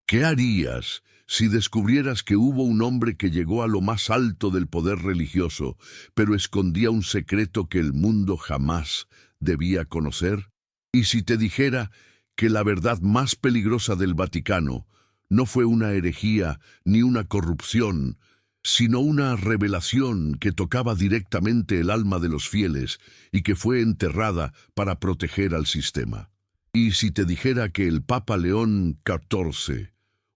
¿Qué harías si descubrieras que hubo un hombre que llegó a lo más alto del poder religioso, pero escondía un secreto que el mundo jamás debía conocer? ¿Y si te dijera que la verdad más peligrosa del Vaticano no fue una herejía ni una corrupción, sino una revelación que tocaba directamente el alma de los fieles y que fue enterrada para proteger al sistema? ¿Y si te dijera que el Papa León XIV,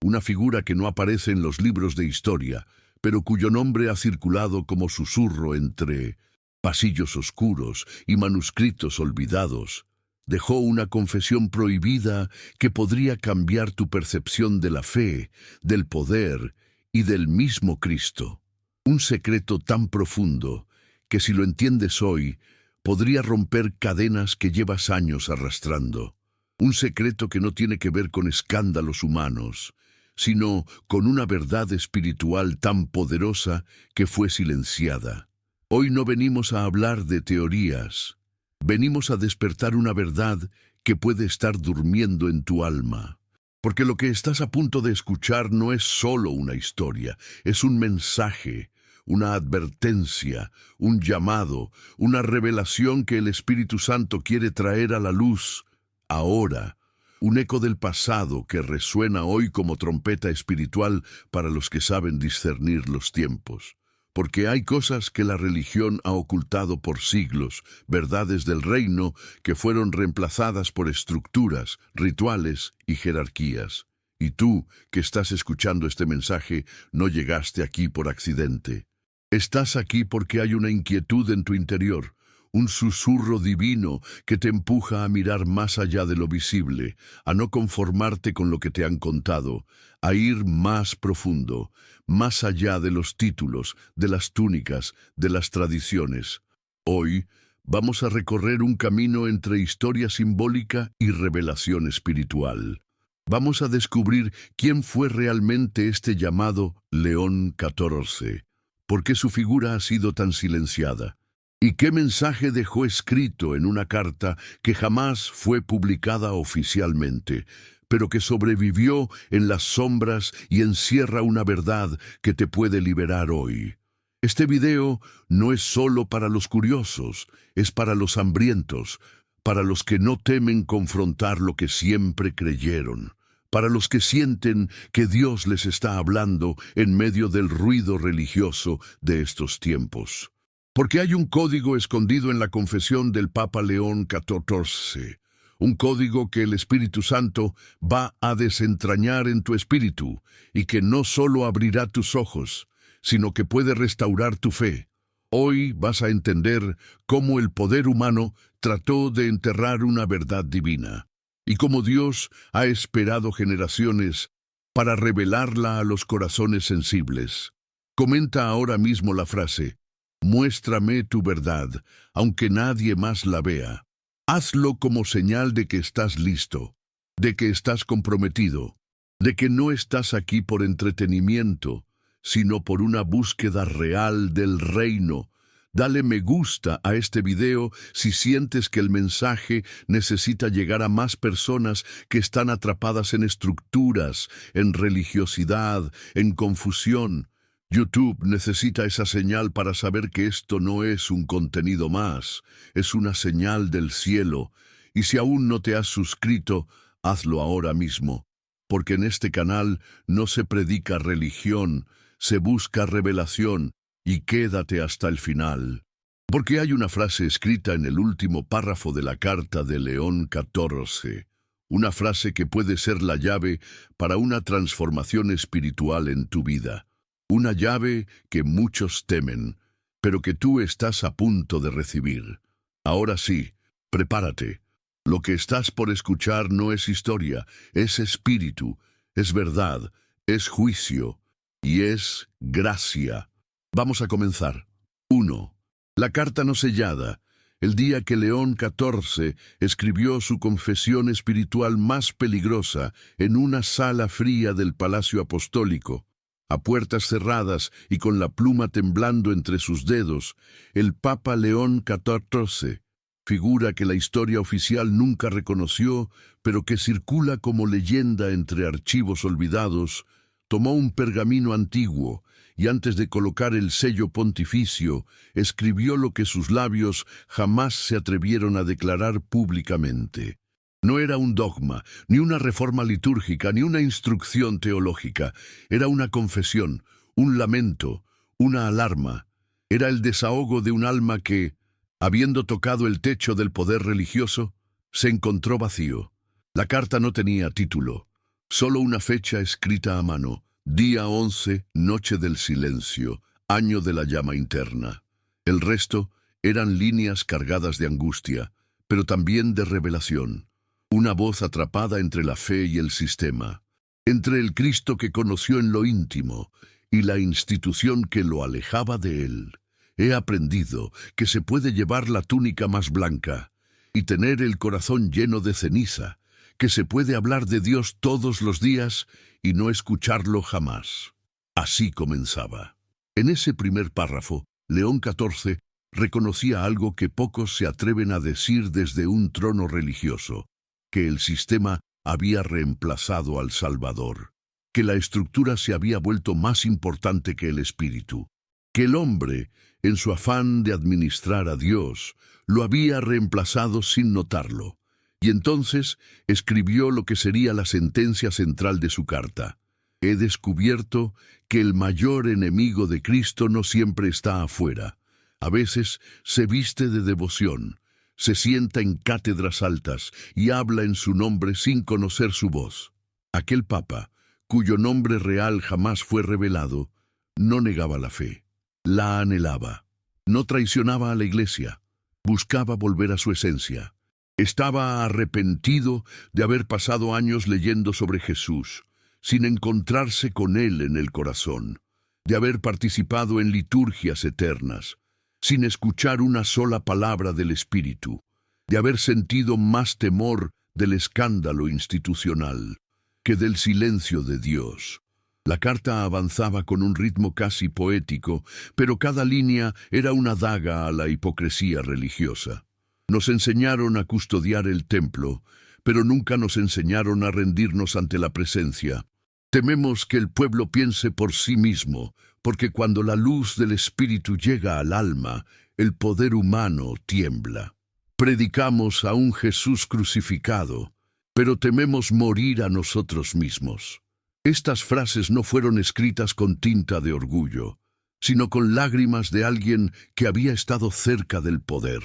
una figura que no aparece en los libros de historia, pero cuyo nombre ha circulado como susurro entre pasillos oscuros y manuscritos olvidados, dejó una confesión prohibida que podría cambiar tu percepción de la fe, del poder y del mismo Cristo? Un secreto tan profundo que, si lo entiendes hoy, podría romper cadenas que llevas años arrastrando. Un secreto que no tiene que ver con escándalos humanos, sino con una verdad espiritual tan poderosa que fue silenciada. Hoy no venimos a hablar de teorías, venimos a despertar una verdad que puede estar durmiendo en tu alma. Porque lo que estás a punto de escuchar no es solo una historia, es un mensaje, una advertencia, un llamado, una revelación que el Espíritu Santo quiere traer a la luz ahora. Un eco del pasado que resuena hoy como trompeta espiritual para los que saben discernir los tiempos. Porque hay cosas que la religión ha ocultado por siglos, verdades del reino que fueron reemplazadas por estructuras, rituales y jerarquías. Y tú, que estás escuchando este mensaje, no llegaste aquí por accidente. Estás aquí porque hay una inquietud en tu interior, un susurro divino que te empuja a mirar más allá de lo visible, a no conformarte con lo que te han contado, a ir más profundo, más allá de los títulos, de las túnicas, de las tradiciones. Hoy vamos a recorrer un camino entre historia simbólica y revelación espiritual. Vamos a descubrir quién fue realmente este llamado León XIV, por qué su figura ha sido tan silenciada, ¿y qué mensaje dejó escrito en una carta que jamás fue publicada oficialmente, pero que sobrevivió en las sombras y encierra una verdad que te puede liberar hoy? Este video no es solo para los curiosos, es para los hambrientos, para los que no temen confrontar lo que siempre creyeron, para los que sienten que Dios les está hablando en medio del ruido religioso de estos tiempos. Porque hay un código escondido en la confesión del Papa León XIV, un código que el Espíritu Santo va a desentrañar en tu espíritu y que no solo abrirá tus ojos, sino que puede restaurar tu fe. Hoy vas a entender cómo el poder humano trató de enterrar una verdad divina y cómo Dios ha esperado generaciones para revelarla a los corazones sensibles. Comenta ahora mismo la frase: muéstrame tu verdad, aunque nadie más la vea. Hazlo como señal de que estás listo, de que estás comprometido, de que no estás aquí por entretenimiento, sino por una búsqueda real del reino. Dale me gusta a este video si sientes que el mensaje necesita llegar a más personas que están atrapadas en estructuras, en religiosidad, en confusión. YouTube necesita esa señal para saber que esto no es un contenido más, es una señal del cielo. Y si aún no te has suscrito, hazlo ahora mismo, porque en este canal no se predica religión, se busca revelación, y quédate hasta el final. Porque hay una frase escrita en el último párrafo de la carta de León XIV, una frase que puede ser la llave para una transformación espiritual en tu vida. Una llave que muchos temen, pero que tú estás a punto de recibir. Ahora sí, prepárate. Lo que estás por escuchar no es historia, es espíritu, es verdad, es juicio y es gracia. Vamos a comenzar. 1. La carta no sellada. El día que León XIV escribió su confesión espiritual más peligrosa en una sala fría del Palacio Apostólico. A puertas cerradas y con la pluma temblando entre sus dedos, el Papa León XIV figura que la historia oficial nunca reconoció, pero que circula como leyenda entre archivos olvidados, tomó un pergamino antiguo y antes de colocar el sello pontificio, escribió lo que sus labios jamás se atrevieron a declarar públicamente. No era un dogma, ni una reforma litúrgica, ni una instrucción teológica. Era una confesión, un lamento, una alarma. Era el desahogo de un alma que, habiendo tocado el techo del poder religioso, se encontró vacío. La carta no tenía título, solo una fecha escrita a mano: día 11, noche del silencio, año de la llama interna. El resto eran líneas cargadas de angustia, pero también de revelación. Una voz atrapada entre la fe y el sistema, entre el Cristo que conoció en lo íntimo y la institución que lo alejaba de él. He aprendido que se puede llevar la túnica más blanca y tener el corazón lleno de ceniza, que se puede hablar de Dios todos los días y no escucharlo jamás. Así comenzaba. En ese primer párrafo, León XIV reconocía algo que pocos se atreven a decir desde un trono religioso: que el sistema había reemplazado al Salvador, que la estructura se había vuelto más importante que el espíritu, que el hombre, en su afán de administrar a Dios, lo había reemplazado sin notarlo. Y entonces escribió lo que sería la sentencia central de su carta: he descubierto que el mayor enemigo de Cristo no siempre está afuera. A veces se viste de devoción, se sienta en cátedras altas y habla en su nombre sin conocer su voz. Aquel papa, cuyo nombre real jamás fue revelado, no negaba la fe, la anhelaba. No traicionaba a la Iglesia, buscaba volver a su esencia. Estaba arrepentido de haber pasado años leyendo sobre Jesús, sin encontrarse con él en el corazón, de haber participado en liturgias eternas, sin escuchar una sola palabra del Espíritu, de haber sentido más temor del escándalo institucional que del silencio de Dios. La carta avanzaba con un ritmo casi poético, pero cada línea era una daga a la hipocresía religiosa. Nos enseñaron a custodiar el templo, pero nunca nos enseñaron a rendirnos ante la presencia. Tememos que el pueblo piense por sí mismo, porque cuando la luz del Espíritu llega al alma, el poder humano tiembla. Predicamos a un Jesús crucificado, pero tememos morir a nosotros mismos. Estas frases no fueron escritas con tinta de orgullo, sino con lágrimas de alguien que había estado cerca del poder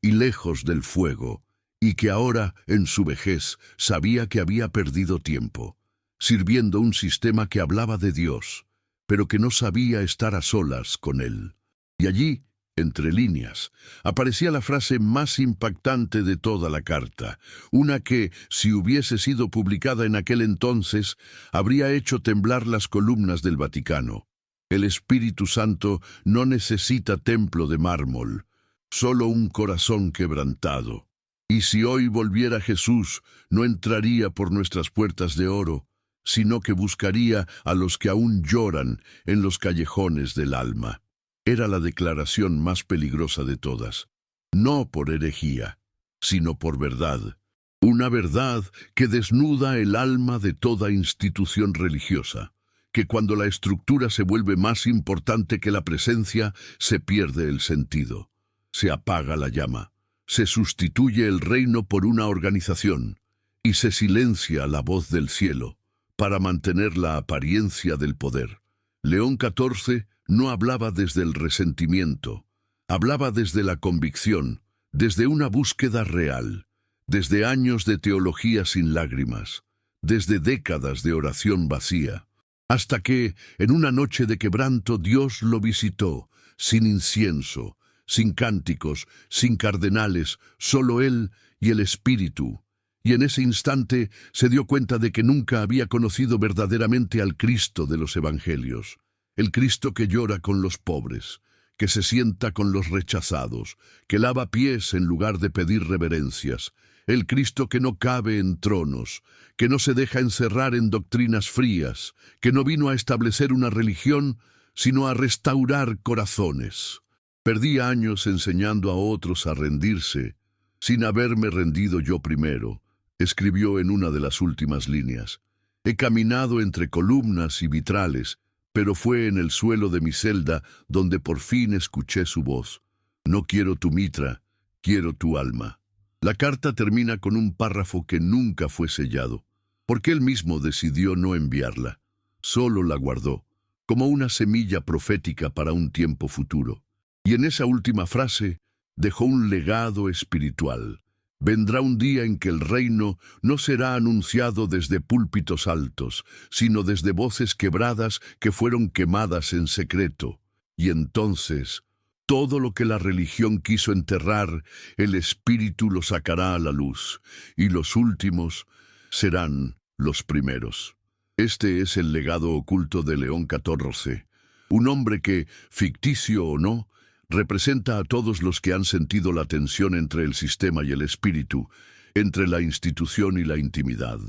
y lejos del fuego, y que ahora, en su vejez, sabía que había perdido tiempo, sirviendo un sistema que hablaba de Dios, pero que no sabía estar a solas con él. Y allí, entre líneas, aparecía la frase más impactante de toda la carta, una que, si hubiese sido publicada en aquel entonces, habría hecho temblar las columnas del Vaticano. El Espíritu Santo no necesita templo de mármol, solo un corazón quebrantado. Y si hoy volviera Jesús, no entraría por nuestras puertas de oro, sino que buscaría a los que aún lloran en los callejones del alma. Era la declaración más peligrosa de todas, no por herejía, sino por verdad. Una verdad que desnuda el alma de toda institución religiosa, que cuando la estructura se vuelve más importante que la presencia, se pierde el sentido, se apaga la llama, se sustituye el reino por una organización, y se silencia la voz del cielo, para mantener la apariencia del poder. León XIV no hablaba desde el resentimiento, hablaba desde la convicción, desde una búsqueda real, desde años de teología sin lágrimas, desde décadas de oración vacía, hasta que, en una noche de quebranto, Dios lo visitó, sin incienso, sin cánticos, sin cardenales, solo él y el Espíritu. Y en ese instante se dio cuenta de que nunca había conocido verdaderamente al Cristo de los Evangelios, el Cristo que llora con los pobres, que se sienta con los rechazados, que lava pies en lugar de pedir reverencias, el Cristo que no cabe en tronos, que no se deja encerrar en doctrinas frías, que no vino a establecer una religión, sino a restaurar corazones. Perdí años enseñando a otros a rendirse, sin haberme rendido yo primero, escribió en una de las últimas líneas. He caminado entre columnas y vitrales, pero fue en el suelo de mi celda donde por fin escuché su voz. No quiero tu mitra, quiero tu alma. La carta termina con un párrafo que nunca fue sellado, porque él mismo decidió no enviarla. Solo la guardó, como una semilla profética para un tiempo futuro. Y en esa última frase dejó un legado espiritual. Vendrá un día en que el reino no será anunciado desde púlpitos altos, sino desde voces quebradas que fueron quemadas en secreto. Y entonces, todo lo que la religión quiso enterrar, el Espíritu lo sacará a la luz, y los últimos serán los primeros. Este es el legado oculto de León XIV, un hombre que, ficticio o no, representa a todos los que han sentido la tensión entre el sistema y el espíritu, entre la institución y la intimidad,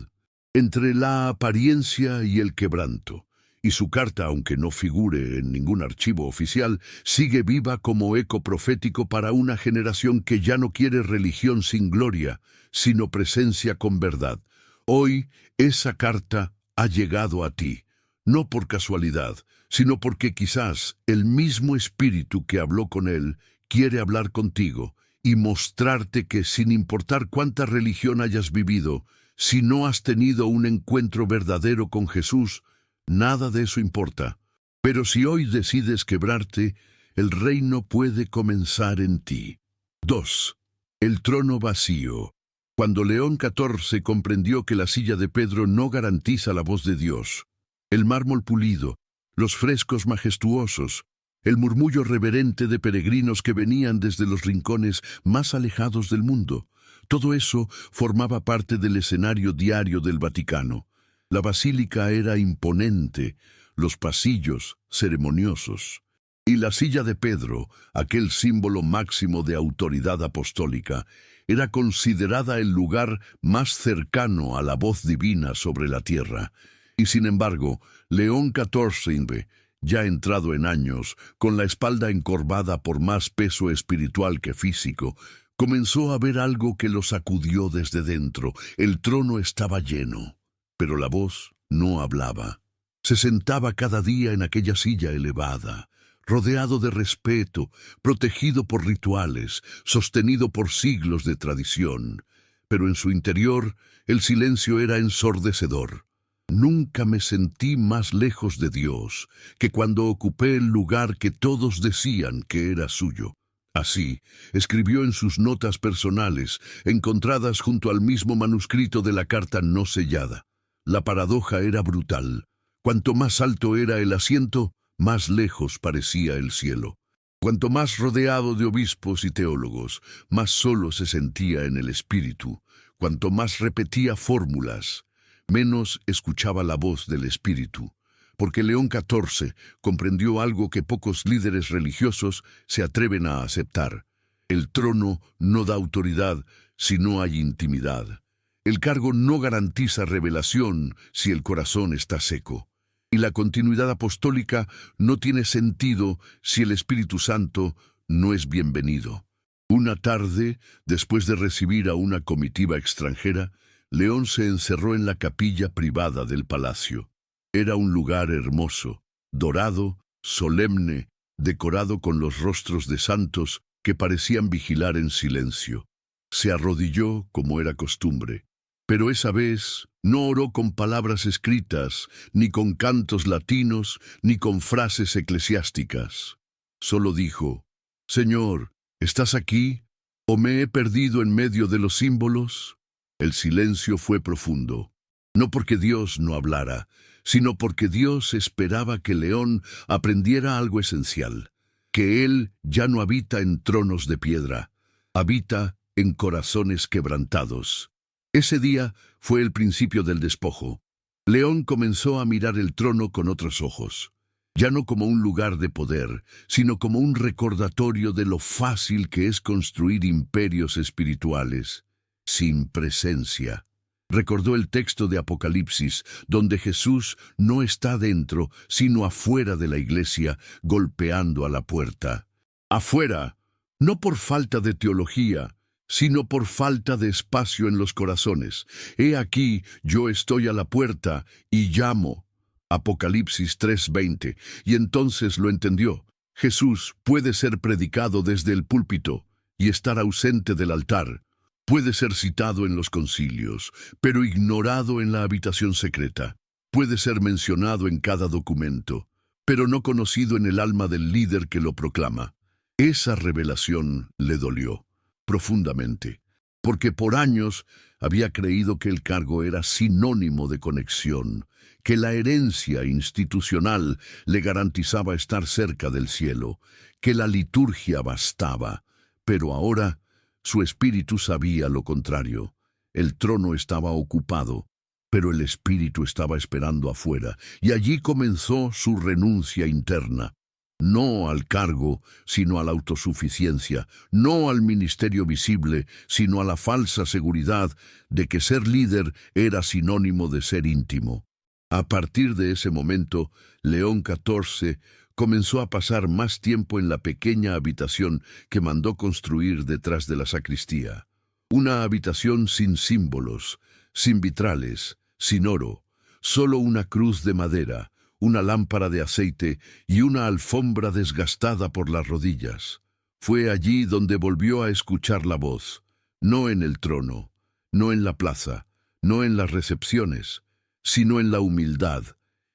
entre la apariencia y el quebranto. Y su carta, aunque no figure en ningún archivo oficial, sigue viva como eco profético para una generación que ya no quiere religión sin gloria, sino presencia con verdad. Hoy, esa carta ha llegado a ti, no por casualidad, sino porque quizás el mismo Espíritu que habló con él quiere hablar contigo y mostrarte que, sin importar cuánta religión hayas vivido, si no has tenido un encuentro verdadero con Jesús, nada de eso importa. Pero si hoy decides quebrarte, el reino puede comenzar en ti. 2. El trono vacío. Cuando León XIV comprendió que la silla de Pedro no garantiza la voz de Dios, el mármol pulido, los frescos majestuosos, el murmullo reverente de peregrinos que venían desde los rincones más alejados del mundo, todo eso formaba parte del escenario diario del Vaticano. La basílica era imponente, los pasillos ceremoniosos, y la silla de Pedro, aquel símbolo máximo de autoridad apostólica, era considerada el lugar más cercano a la voz divina sobre la tierra. Y sin embargo, León XIV, ya entrado en años, con la espalda encorvada por más peso espiritual que físico, comenzó a ver algo que lo sacudió desde dentro. El trono estaba lleno, pero la voz no hablaba. Se sentaba cada día en aquella silla elevada, rodeado de respeto, protegido por rituales, sostenido por siglos de tradición. Pero en su interior, el silencio era ensordecedor. Nunca me sentí más lejos de Dios que cuando ocupé el lugar que todos decían que era suyo. Así, escribió en sus notas personales, encontradas junto al mismo manuscrito de la carta no sellada. La paradoja era brutal. Cuanto más alto era el asiento, más lejos parecía el cielo. Cuanto más rodeado de obispos y teólogos, más solo se sentía en el espíritu. Cuanto más repetía fórmulas, menos escuchaba la voz del Espíritu, porque León XIV comprendió algo que pocos líderes religiosos se atreven a aceptar. El trono no da autoridad si no hay intimidad. El cargo no garantiza revelación si el corazón está seco. Y la continuidad apostólica no tiene sentido si el Espíritu Santo no es bienvenido. Una tarde, después de recibir a una comitiva extranjera, León se encerró en la capilla privada del palacio. Era un lugar hermoso, dorado, solemne, decorado con los rostros de santos que parecían vigilar en silencio. Se arrodilló como era costumbre, pero esa vez no oró con palabras escritas, ni con cantos latinos, ni con frases eclesiásticas. Solo dijo: «Señor, ¿estás aquí? ¿O me he perdido en medio de los símbolos?». El silencio fue profundo, no porque Dios no hablara, sino porque Dios esperaba que León aprendiera algo esencial, que Él ya no habita en tronos de piedra, habita en corazones quebrantados. Ese día fue el principio del despojo. León comenzó a mirar el trono con otros ojos, ya no como un lugar de poder, sino como un recordatorio de lo fácil que es construir imperios espirituales sin presencia. Recordó el texto de Apocalipsis, donde Jesús no está dentro, sino afuera de la iglesia, golpeando a la puerta. Afuera, no por falta de teología, sino por falta de espacio en los corazones. He aquí, yo estoy a la puerta y llamo. Apocalipsis 3:20. Y entonces lo entendió. Jesús puede ser predicado desde el púlpito y estar ausente del altar. Puede ser citado en los concilios, pero ignorado en la habitación secreta. Puede ser mencionado en cada documento, pero no conocido en el alma del líder que lo proclama. Esa revelación le dolió profundamente, porque por años había creído que el cargo era sinónimo de conexión, que la herencia institucional le garantizaba estar cerca del cielo, que la liturgia bastaba, pero ahora su espíritu sabía lo contrario. El trono estaba ocupado, pero el espíritu estaba esperando afuera, y allí comenzó su renuncia interna. No al cargo, sino a la autosuficiencia, no al ministerio visible, sino a la falsa seguridad de que ser líder era sinónimo de ser íntimo. A partir de ese momento, León XIV comenzó a pasar más tiempo en la pequeña habitación que mandó construir detrás de la sacristía. Una habitación sin símbolos, sin vitrales, sin oro, solo una cruz de madera, una lámpara de aceite y una alfombra desgastada por las rodillas. Fue allí donde volvió a escuchar la voz, no en el trono, no en la plaza, no en las recepciones, sino en la humildad,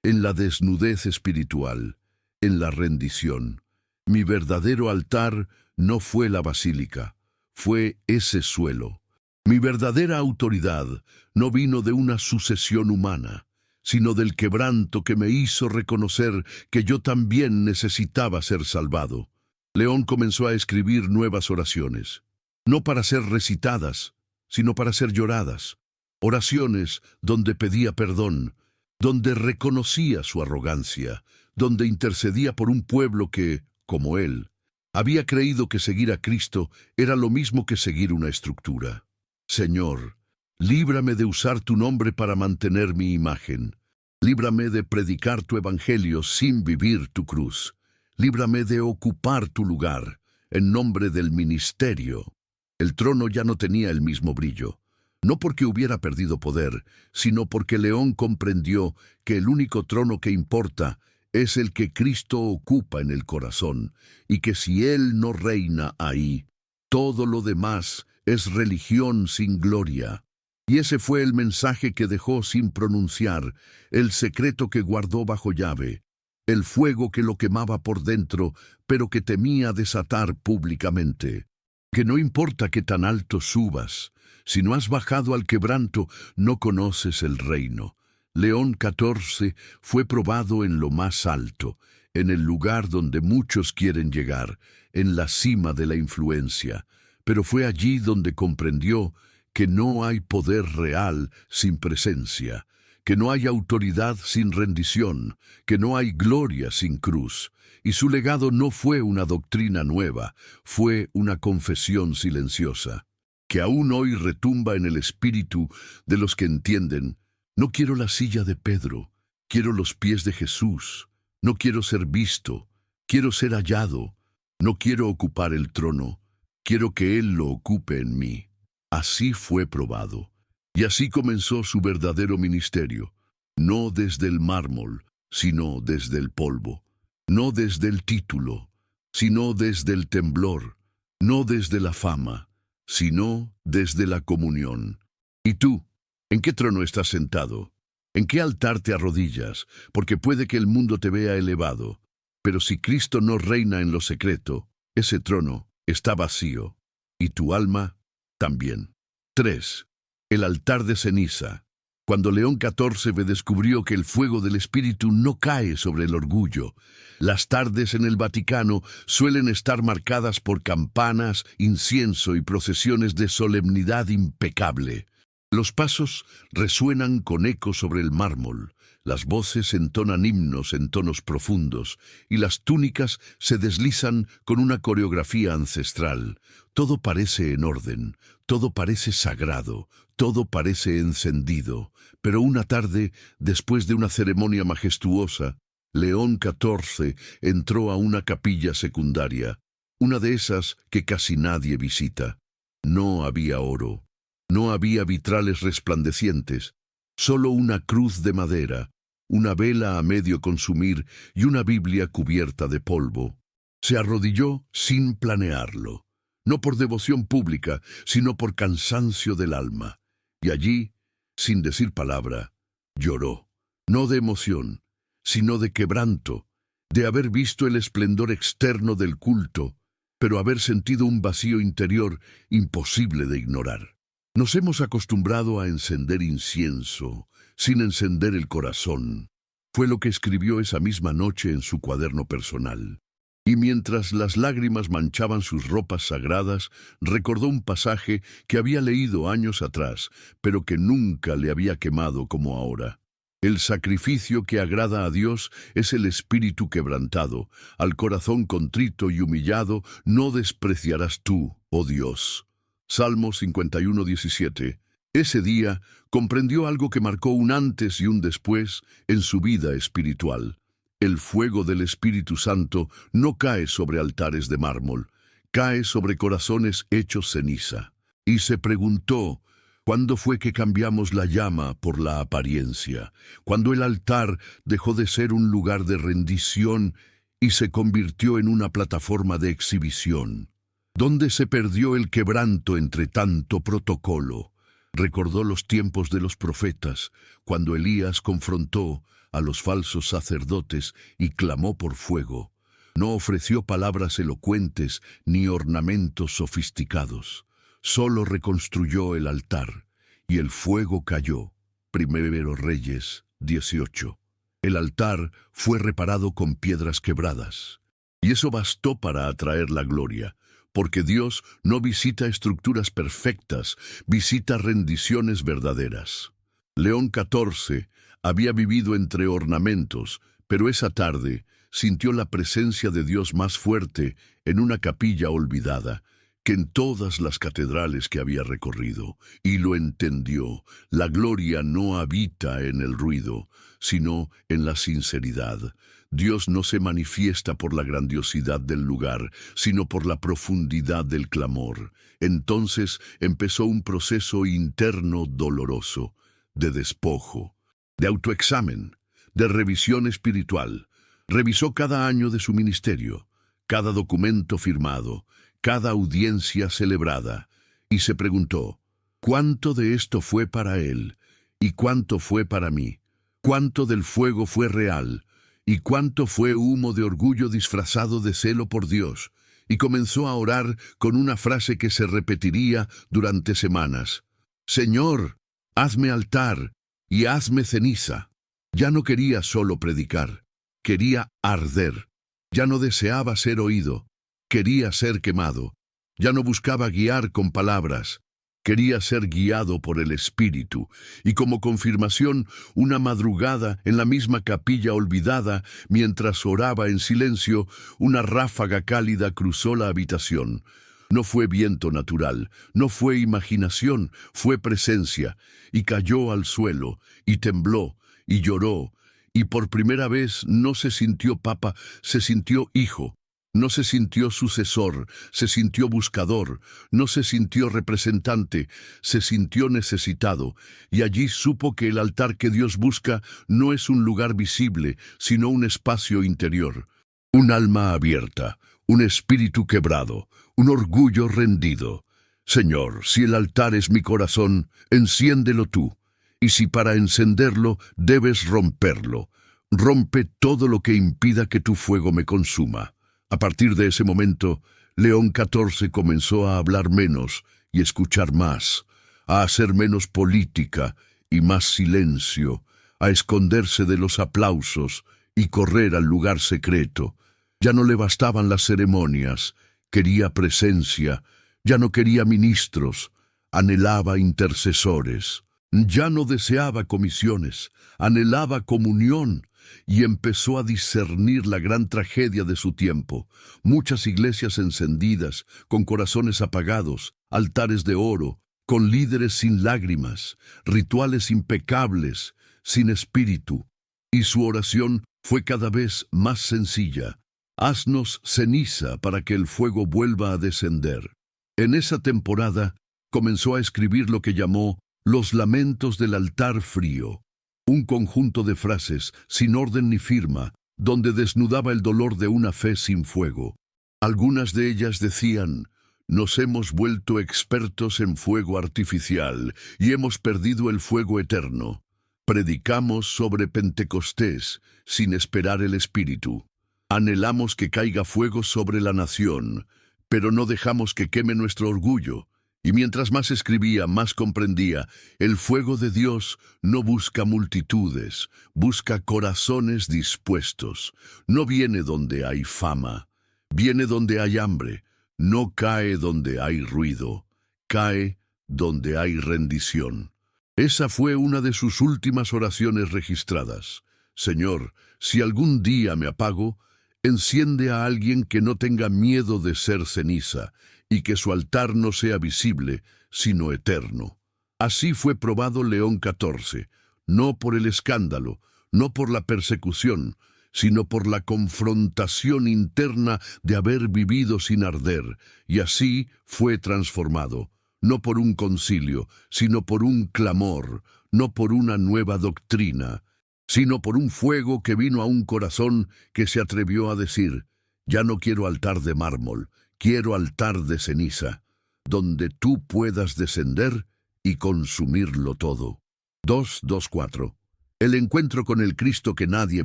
en la desnudez espiritual, en la rendición. Mi verdadero altar no fue la basílica, fue ese suelo. Mi verdadera autoridad no vino de una sucesión humana, sino del quebranto que me hizo reconocer que yo también necesitaba ser salvado. León comenzó a escribir nuevas oraciones, no para ser recitadas, sino para ser lloradas. Oraciones donde pedía perdón, donde reconocía su arrogancia, donde intercedía por un pueblo que, como él, había creído que seguir a Cristo era lo mismo que seguir una estructura. Señor, líbrame de usar tu nombre para mantener mi imagen. Líbrame de predicar tu evangelio sin vivir tu cruz. Líbrame de ocupar tu lugar en nombre del ministerio. El trono ya no tenía el mismo brillo, no porque hubiera perdido poder, sino porque León comprendió que el único trono que importa es el que Cristo ocupa en el corazón, y que si Él no reina ahí, todo lo demás es religión sin gloria. Y ese fue el mensaje que dejó sin pronunciar, el secreto que guardó bajo llave, el fuego que lo quemaba por dentro, pero que temía desatar públicamente. Que no importa que tan alto subas, si no has bajado al quebranto, no conoces el reino. León XIV fue probado en lo más alto, en el lugar donde muchos quieren llegar, en la cima de la influencia, pero fue allí donde comprendió que no hay poder real sin presencia, que no hay autoridad sin rendición, que no hay gloria sin cruz. Y su legado no fue una doctrina nueva, fue una confesión silenciosa, que aún hoy retumba en el espíritu de los que entienden: no quiero la silla de Pedro, quiero los pies de Jesús. No quiero ser visto, quiero ser hallado. No quiero ocupar el trono, quiero que Él lo ocupe en mí. Así fue probado, y así comenzó su verdadero ministerio, no desde el mármol, sino desde el polvo, no desde el título, sino desde el temblor, no desde la fama, sino desde la comunión. ¿Y tú? ¿En qué trono estás sentado? ¿En qué altar te arrodillas? Porque puede que el mundo te vea elevado, pero si Cristo no reina en lo secreto, ese trono está vacío, y tu alma también. 3. El altar de ceniza. Cuando León XIV descubrió que el fuego del Espíritu no cae sobre el orgullo, las tardes en el Vaticano suelen estar marcadas por campanas, incienso y procesiones de solemnidad impecable. Los pasos resuenan con eco sobre el mármol, las voces entonan himnos en tonos profundos, y las túnicas se deslizan con una coreografía ancestral. Todo parece en orden, todo parece sagrado, todo parece encendido. Pero una tarde, después de una ceremonia majestuosa, León XIV entró a una capilla secundaria, una de esas que casi nadie visita. No había oro, no había vitrales resplandecientes, solo una cruz de madera, una vela a medio consumir y una Biblia cubierta de polvo. Se arrodilló sin planearlo, no por devoción pública, sino por cansancio del alma. Y allí, sin decir palabra, lloró, no de emoción, sino de quebranto, de haber visto el esplendor externo del culto, pero haber sentido un vacío interior imposible de ignorar. Nos hemos acostumbrado a encender incienso, sin encender el corazón. Fue lo que escribió esa misma noche en su cuaderno personal. Y mientras las lágrimas manchaban sus ropas sagradas, recordó un pasaje que había leído años atrás, pero que nunca le había quemado como ahora. El sacrificio que agrada a Dios es el espíritu quebrantado. Al corazón contrito y humillado no despreciarás tú, oh Dios. Salmo 51:17. Ese día comprendió algo que marcó un antes y un después en su vida espiritual. El fuego del Espíritu Santo no cae sobre altares de mármol, cae sobre corazones hechos ceniza. Y se preguntó, ¿cuándo fue que cambiamos la llama por la apariencia? Cuando el altar dejó de ser un lugar de rendición y se convirtió en una plataforma de exhibición. ¿Dónde se perdió el quebranto entre tanto protocolo? Recordó los tiempos de los profetas, cuando Elías confrontó a los falsos sacerdotes y clamó por fuego. No ofreció palabras elocuentes ni ornamentos sofisticados. Solo reconstruyó el altar, y el fuego cayó. Primero Reyes 18. El altar fue reparado con piedras quebradas, y eso bastó para atraer la gloria, porque Dios no visita estructuras perfectas, visita rendiciones verdaderas. León 14 había vivido entre ornamentos, pero esa tarde sintió la presencia de Dios más fuerte en una capilla olvidada que en todas las catedrales que había recorrido, y lo entendió. La gloria no habita en el ruido, sino en la sinceridad. Dios no se manifiesta por la grandiosidad del lugar, sino por la profundidad del clamor. Entonces empezó un proceso interno doloroso, de despojo, de autoexamen, de revisión espiritual. Revisó cada año de su ministerio, cada documento firmado, cada audiencia celebrada, y se preguntó, ¿cuánto de esto fue para él? ¿Y cuánto fue para mí? ¿Cuánto del fuego fue real? ¿Y cuánto fue humo de orgullo disfrazado de celo por Dios? Y comenzó a orar con una frase que se repetiría durante semanas. Señor, hazme altar y hazme ceniza. Ya no quería solo predicar, quería arder. Ya no deseaba ser oído, quería ser quemado. Ya no buscaba guiar con palabras, quería ser guiado por el Espíritu. Y como confirmación, una madrugada en la misma capilla olvidada, mientras oraba en silencio, una ráfaga cálida cruzó la habitación. No fue viento natural, no fue imaginación, fue presencia, y cayó al suelo, y tembló, y lloró, y por primera vez no se sintió papa, se sintió hijo. No se sintió sucesor, se sintió buscador, no se sintió representante, se sintió necesitado, y allí supo que el altar que Dios busca no es un lugar visible, sino un espacio interior. Un alma abierta, un espíritu quebrado, un orgullo rendido. Señor, si el altar es mi corazón, enciéndelo tú, y si para encenderlo debes romperlo, rompe todo lo que impida que tu fuego me consuma. A partir de ese momento, León XIV comenzó a hablar menos y escuchar más, a hacer menos política y más silencio, a esconderse de los aplausos y correr al lugar secreto. Ya no le bastaban las ceremonias, quería presencia, ya no quería ministros, anhelaba intercesores. Ya no deseaba comisiones, anhelaba comunión, y empezó a discernir la gran tragedia de su tiempo. Muchas iglesias encendidas, con corazones apagados, altares de oro, con líderes sin lágrimas, rituales impecables, sin espíritu. Y su oración fue cada vez más sencilla. Haznos ceniza para que el fuego vuelva a descender. En esa temporada comenzó a escribir lo que llamó Los Lamentos del Altar Frío, un conjunto de frases sin orden ni firma, donde desnudaba el dolor de una fe sin fuego. Algunas de ellas decían: nos hemos vuelto expertos en fuego artificial y hemos perdido el fuego eterno. Predicamos sobre Pentecostés sin esperar el Espíritu. Anhelamos que caiga fuego sobre la nación, pero no dejamos que queme nuestro orgullo. Y mientras más escribía, más comprendía: el fuego de Dios no busca multitudes, busca corazones dispuestos. No viene donde hay fama, viene donde hay hambre. No cae donde hay ruido, cae donde hay rendición. Esa fue una de sus últimas oraciones registradas. Señor, si algún día me apago, enciende a alguien que no tenga miedo de ser ceniza, y que su altar no sea visible, sino eterno. Así fue probado León XIV, no por el escándalo, no por la persecución, sino por la confrontación interna de haber vivido sin arder, y así fue transformado, no por un concilio, sino por un clamor, no por una nueva doctrina, sino por un fuego que vino a un corazón que se atrevió a decir: ya no quiero altar de mármol, quiero altar de ceniza, donde tú puedas descender y consumirlo todo. 2:4. El encuentro con el Cristo que nadie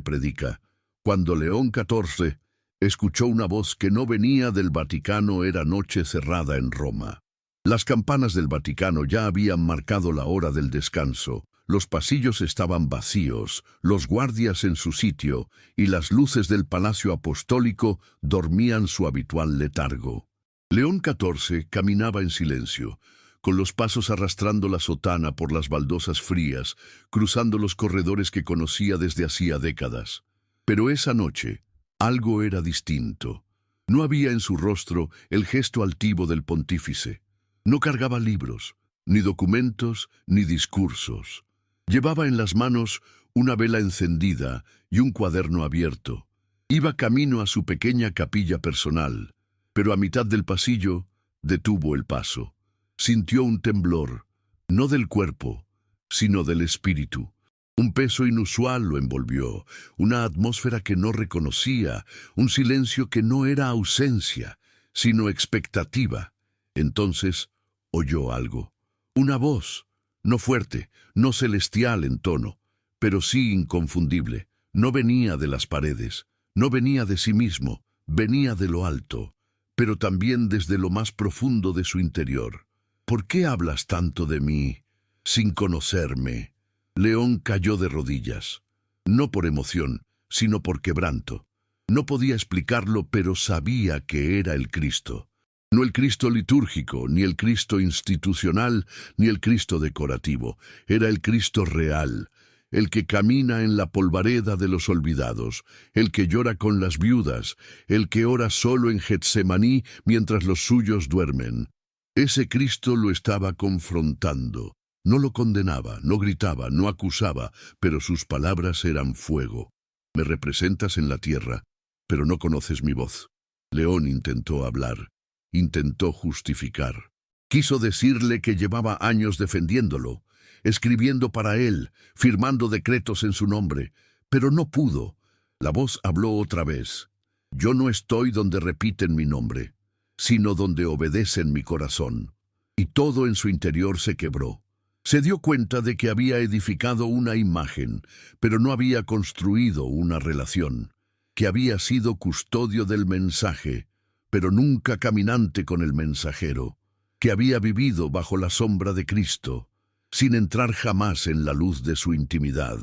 predica. Cuando León XIV escuchó una voz que no venía del Vaticano, era noche cerrada en Roma. Las campanas del Vaticano ya habían marcado la hora del descanso. Los pasillos estaban vacíos, los guardias en su sitio, y las luces del Palacio Apostólico dormían su habitual letargo. León XIV caminaba en silencio, con los pasos arrastrando la sotana por las baldosas frías, cruzando los corredores que conocía desde hacía décadas. Pero esa noche, algo era distinto. No había en su rostro el gesto altivo del pontífice. No cargaba libros, ni documentos, ni discursos. Llevaba en las manos una vela encendida y un cuaderno abierto. Iba camino a su pequeña capilla personal, pero a mitad del pasillo detuvo el paso. Sintió un temblor, no del cuerpo, sino del espíritu. Un peso inusual lo envolvió, una atmósfera que no reconocía, un silencio que no era ausencia, sino expectativa. Entonces oyó algo, una voz, no fuerte, no celestial en tono, pero sí inconfundible. No venía de las paredes, no venía de sí mismo, venía de lo alto, pero también desde lo más profundo de su interior. ¿Por qué hablas tanto de mí, sin conocerme? León cayó de rodillas, no por emoción, sino por quebranto. No podía explicarlo, pero sabía que era el Cristo. No el Cristo litúrgico, ni el Cristo institucional, ni el Cristo decorativo. Era el Cristo real, el que camina en la polvareda de los olvidados, el que llora con las viudas, el que ora solo en Getsemaní mientras los suyos duermen. Ese Cristo lo estaba confrontando. No lo condenaba, no gritaba, no acusaba, pero sus palabras eran fuego. Me representas en la tierra, pero no conoces mi voz. León intentó hablar, intentó justificar. Quiso decirle que llevaba años defendiéndolo, escribiendo para él, firmando decretos en su nombre, pero no pudo. La voz habló otra vez. Yo no estoy donde repiten mi nombre, sino donde obedecen mi corazón. Y todo en su interior se quebró. Se dio cuenta de que había edificado una imagen, pero no había construido una relación, que había sido custodio del mensaje, pero nunca caminante con el mensajero, que había vivido bajo la sombra de Cristo, sin entrar jamás en la luz de su intimidad.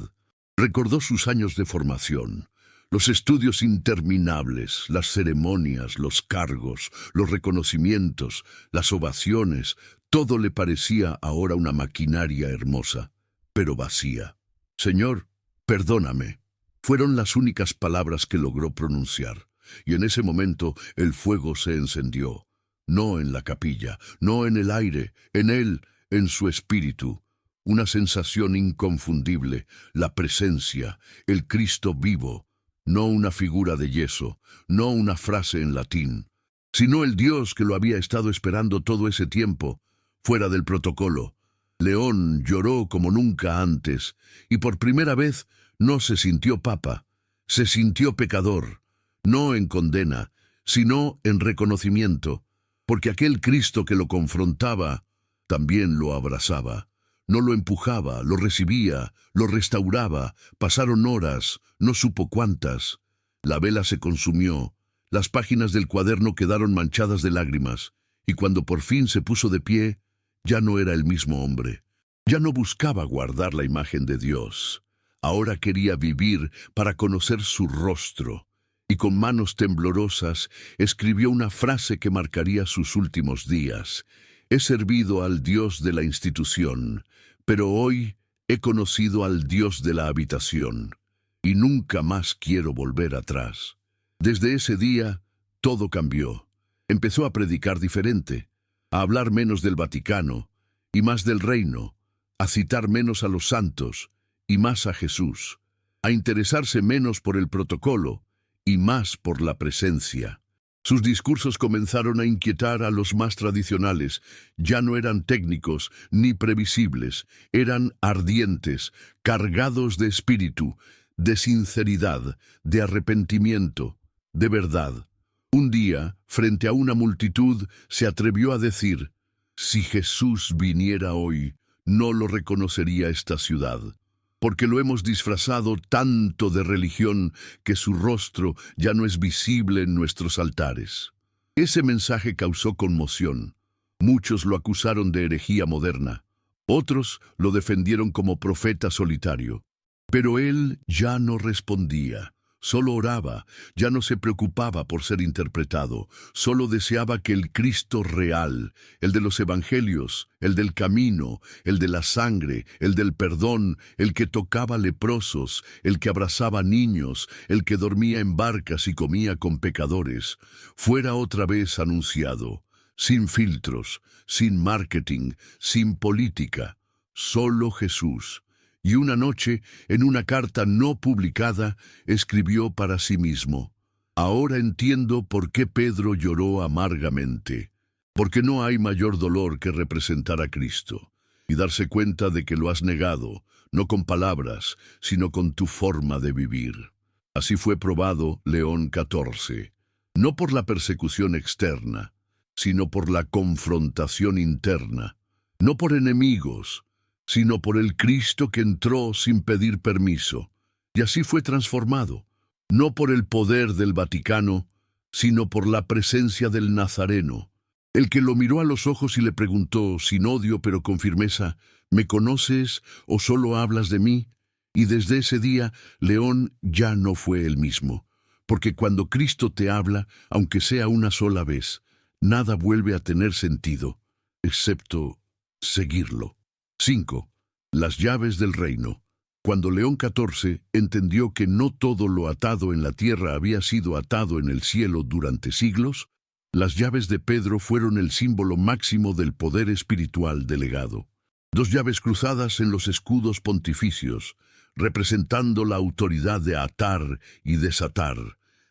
Recordó sus años de formación, los estudios interminables, las ceremonias, los cargos, los reconocimientos, las ovaciones. Todo le parecía ahora una maquinaria hermosa, pero vacía. Señor, perdóname. Fueron las únicas palabras que logró pronunciar, y en ese momento el fuego se encendió. No en la capilla, no en el aire, en él, en su espíritu. Una sensación inconfundible, la presencia, el Cristo vivo, no una figura de yeso, no una frase en latín. sino el Dios que lo había estado esperando todo ese tiempo, fuera del protocolo. León lloró como nunca antes, y por primera vez no se sintió papa, se sintió pecador, no en condena, sino en reconocimiento, porque aquel Cristo que lo confrontaba también lo abrazaba. No lo empujaba, lo recibía, lo restauraba. Pasaron horas, no supo cuántas. La vela se consumió, las páginas del cuaderno quedaron manchadas de lágrimas, y cuando por fin se puso de pie, ya no era el mismo hombre. Ya no buscaba guardar la imagen de Dios. Ahora quería vivir para conocer su rostro, y con manos temblorosas escribió una frase que marcaría sus últimos días. He servido al Dios de la institución, pero hoy he conocido al Dios de la habitación, y nunca más quiero volver atrás. Desde ese día, todo cambió. Empezó a predicar diferente, a hablar menos del Vaticano y más del reino, a citar menos a los santos y más a Jesús, a interesarse menos por el protocolo y más por la presencia. Sus discursos comenzaron a inquietar a los más tradicionales. Ya no eran técnicos ni previsibles, eran ardientes, cargados de espíritu, de sinceridad, de arrepentimiento, de verdad. Un día, frente a una multitud, se atrevió a decir: si Jesús viniera hoy, no lo reconocería esta ciudad, porque lo hemos disfrazado tanto de religión que su rostro ya no es visible en nuestros altares. Ese mensaje causó conmoción. Muchos lo acusaron de herejía moderna, otros lo defendieron como profeta solitario. Pero él ya no respondía, solo oraba, ya no se preocupaba por ser interpretado, solo deseaba que el Cristo real, el de los evangelios, el del camino, el de la sangre, el del perdón, el que tocaba leprosos, el que abrazaba niños, el que dormía en barcas y comía con pecadores, fuera otra vez anunciado, sin filtros, sin marketing, sin política, solo Jesús. Y una noche, en una carta no publicada, escribió para sí mismo: ahora entiendo por qué Pedro lloró amargamente, porque no hay mayor dolor que representar a Cristo y darse cuenta de que lo has negado, no con palabras, sino con tu forma de vivir. Así fue probado León XIV, no por la persecución externa, sino por la confrontación interna, no por enemigos, sino por el Cristo que entró sin pedir permiso, y así fue transformado, no por el poder del Vaticano, sino por la presencia del Nazareno, el que lo miró a los ojos y le preguntó, sin odio pero con firmeza: ¿me conoces o solo hablas de mí? Y desde ese día, León ya no fue el mismo, porque cuando Cristo te habla, aunque sea una sola vez, nada vuelve a tener sentido, excepto seguirlo. 5. Las llaves del reino. Cuando León XIV entendió que no todo lo atado en la tierra había sido atado en el cielo durante siglos, las llaves de Pedro fueron el símbolo máximo del poder espiritual delegado. 2 llaves cruzadas en los escudos pontificios, representando la autoridad de atar y desatar,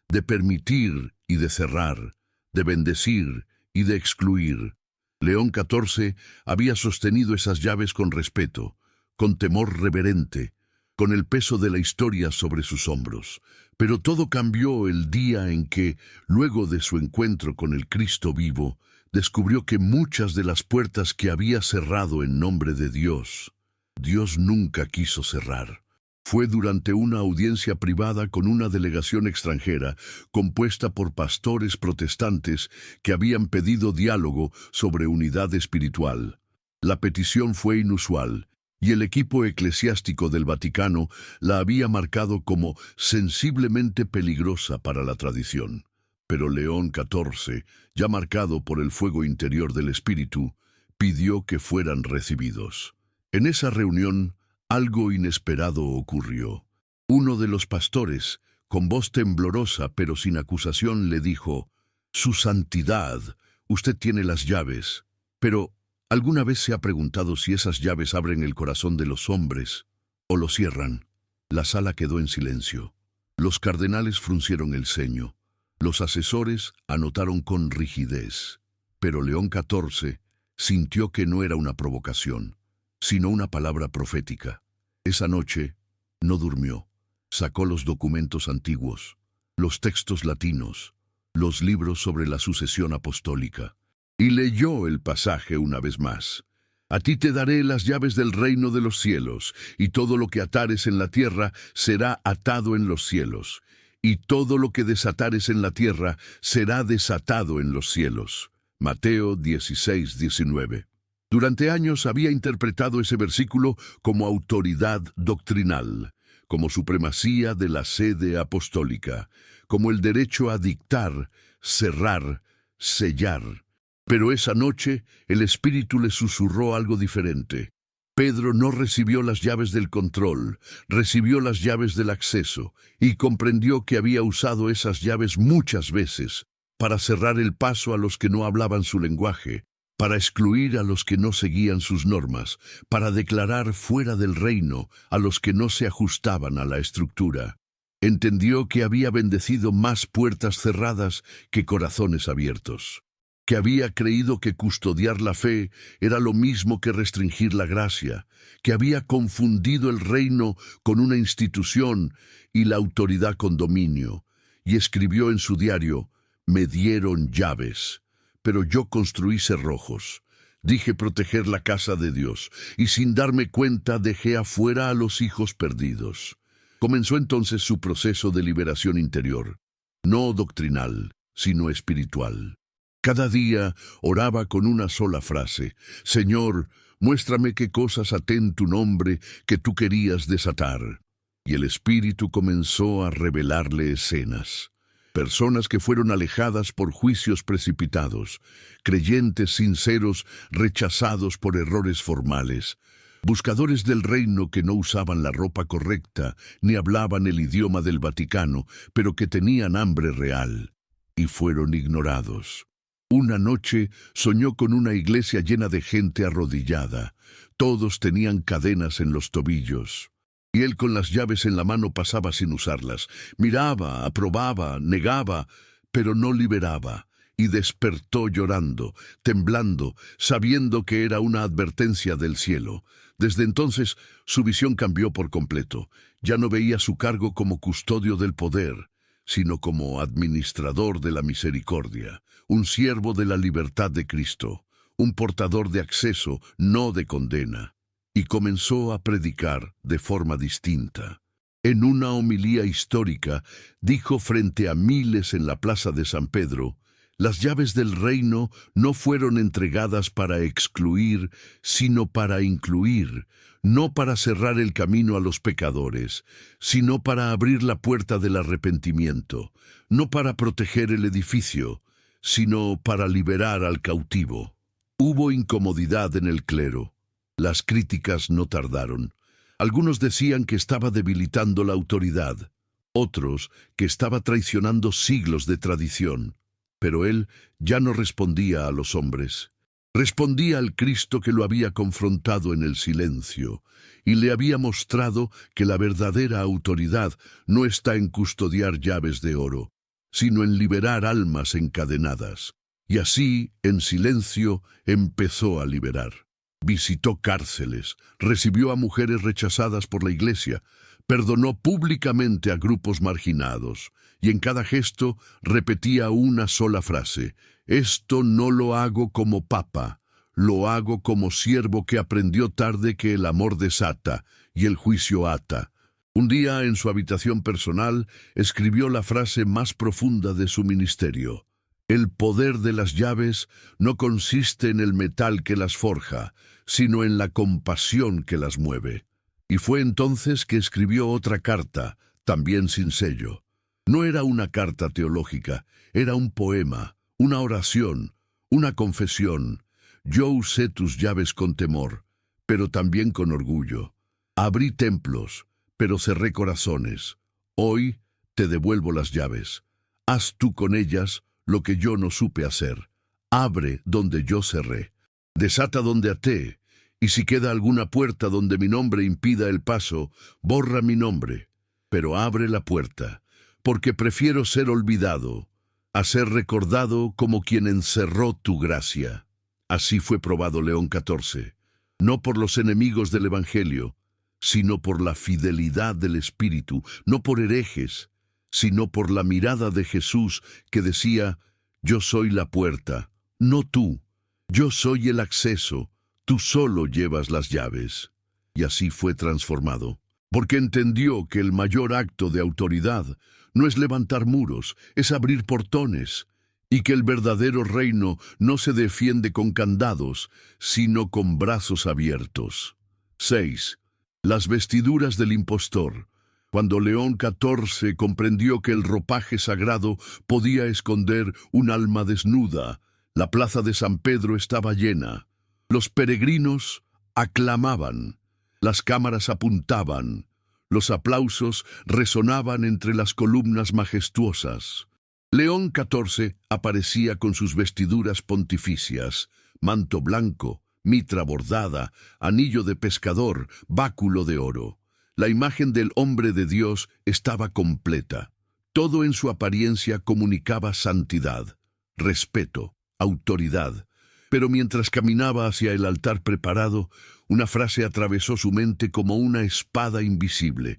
de permitir y de cerrar, de bendecir y de excluir. León XIV había sostenido esas llaves con respeto, con temor reverente, con el peso de la historia sobre sus hombros. Pero todo cambió el día en que, luego de su encuentro con el Cristo vivo, descubrió que muchas de las puertas que había cerrado en nombre de Dios, Dios nunca quiso cerrar. Fue durante una audiencia privada con una delegación extranjera, compuesta por pastores protestantes que habían pedido diálogo sobre unidad espiritual. La petición fue inusual, y el equipo eclesiástico del Vaticano la había marcado como sensiblemente peligrosa para la tradición. Pero León XIV, ya marcado por el fuego interior del Espíritu, pidió que fueran recibidos. En esa reunión, algo inesperado ocurrió. Uno de los pastores, con voz temblorosa pero sin acusación, le dijo: «Su santidad, usted tiene las llaves, pero ¿alguna vez se ha preguntado si esas llaves abren el corazón de los hombres o lo cierran?» La sala quedó en silencio. Los cardenales fruncieron el ceño. Los asesores anotaron con rigidez, pero León XIV sintió que no era una provocación, sino una palabra profética. Esa noche no durmió. Sacó los documentos antiguos, los textos latinos, los libros sobre la sucesión apostólica, y leyó el pasaje una vez más. A ti te daré las llaves del reino de los cielos, y todo lo que atares en la tierra será atado en los cielos, y todo lo que desatares en la tierra será desatado en los cielos. Mateo 16:19. Durante años había interpretado ese versículo como autoridad doctrinal, como supremacía de la sede apostólica, como el derecho a dictar, cerrar, sellar. Pero esa noche el Espíritu le susurró algo diferente. Pedro no recibió las llaves del control, recibió las llaves del acceso, y comprendió que había usado esas llaves muchas veces para cerrar el paso a los que no hablaban su lenguaje, para excluir a los que no seguían sus normas, para declarar fuera del reino a los que no se ajustaban a la estructura. Entendió que había bendecido más puertas cerradas que corazones abiertos, que había creído que custodiar la fe era lo mismo que restringir la gracia, que había confundido el reino con una institución y la autoridad con dominio, y escribió en su diario: «Me dieron llaves, pero yo construí cerrojos. Dije proteger la casa de Dios, y sin darme cuenta dejé afuera a los hijos perdidos». Comenzó entonces su proceso de liberación interior, no doctrinal, sino espiritual. Cada día oraba con una sola frase: «Señor, muéstrame qué cosas até en tu nombre que tú querías desatar». Y el Espíritu comenzó a revelarle escenas. Personas que fueron alejadas por juicios precipitados, creyentes sinceros rechazados por errores formales, buscadores del reino que no usaban la ropa correcta ni hablaban el idioma del Vaticano, pero que tenían hambre real, y fueron ignorados. Una noche soñó con una iglesia llena de gente arrodillada. Todos tenían cadenas en los tobillos, y él con las llaves en la mano pasaba sin usarlas. Miraba, aprobaba, negaba, pero no liberaba, y despertó llorando, temblando, sabiendo que era una advertencia del cielo. Desde entonces su visión cambió por completo. Ya no veía su cargo como custodio del poder, sino como administrador de la misericordia, un siervo de la libertad de Cristo, un portador de acceso, no de condena. Y comenzó a predicar de forma distinta. En una homilía histórica, dijo frente a miles en la plaza de San Pedro: «Las llaves del reino no fueron entregadas para excluir, sino para incluir, no para cerrar el camino a los pecadores, sino para abrir la puerta del arrepentimiento, no para proteger el edificio, sino para liberar al cautivo». Hubo incomodidad en el clero. Las críticas no tardaron. Algunos decían que estaba debilitando la autoridad, otros que estaba traicionando siglos de tradición. Pero él ya no respondía a los hombres. Respondía al Cristo que lo había confrontado en el silencio y le había mostrado que la verdadera autoridad no está en custodiar llaves de oro, sino en liberar almas encadenadas. Y así, en silencio, empezó a liberar. Visitó cárceles, recibió a mujeres rechazadas por la iglesia, perdonó públicamente a grupos marginados, y en cada gesto repetía una sola frase: «Esto no lo hago como papa, lo hago como siervo que aprendió tarde que el amor desata y el juicio ata». Un día, en su habitación personal, escribió la frase más profunda de su ministerio: «El poder de las llaves no consiste en el metal que las forja, sino en la compasión que las mueve». Y fue entonces que escribió otra carta, también sin sello. No era una carta teológica, era un poema, una oración, una confesión. «Yo usé tus llaves con temor, pero también con orgullo. Abrí templos, pero cerré corazones. Hoy te devuelvo las llaves. Haz tú con ellas lo que yo no supe hacer. Abre donde yo cerré. Desata donde até. Y si queda alguna puerta donde mi nombre impida el paso, borra mi nombre. Pero abre la puerta, porque prefiero ser olvidado, a ser recordado como quien encerró tu gracia. Así fue probado León XIV, no por los enemigos del Evangelio, sino por la fidelidad del Espíritu, no por herejes, sino por la mirada de Jesús que decía: yo soy la puerta, no tú, yo soy el acceso, tú solo llevas las llaves. Y así fue transformado, porque entendió que el mayor acto de autoridad no es levantar muros, es abrir portones, y que el verdadero reino no se defiende con candados, sino con brazos abiertos. 6. Las vestiduras del impostor. Cuando León XIV comprendió que el ropaje sagrado podía esconder un alma desnuda, la plaza de San Pedro estaba llena. Los peregrinos aclamaban, las cámaras apuntaban, los aplausos resonaban entre las columnas majestuosas. León XIV aparecía con sus vestiduras pontificias, manto blanco, mitra bordada, anillo de pescador, báculo de oro. La imagen del hombre de Dios estaba completa. Todo en su apariencia comunicaba santidad, respeto, autoridad. Pero mientras caminaba hacia el altar preparado, una frase atravesó su mente como una espada invisible.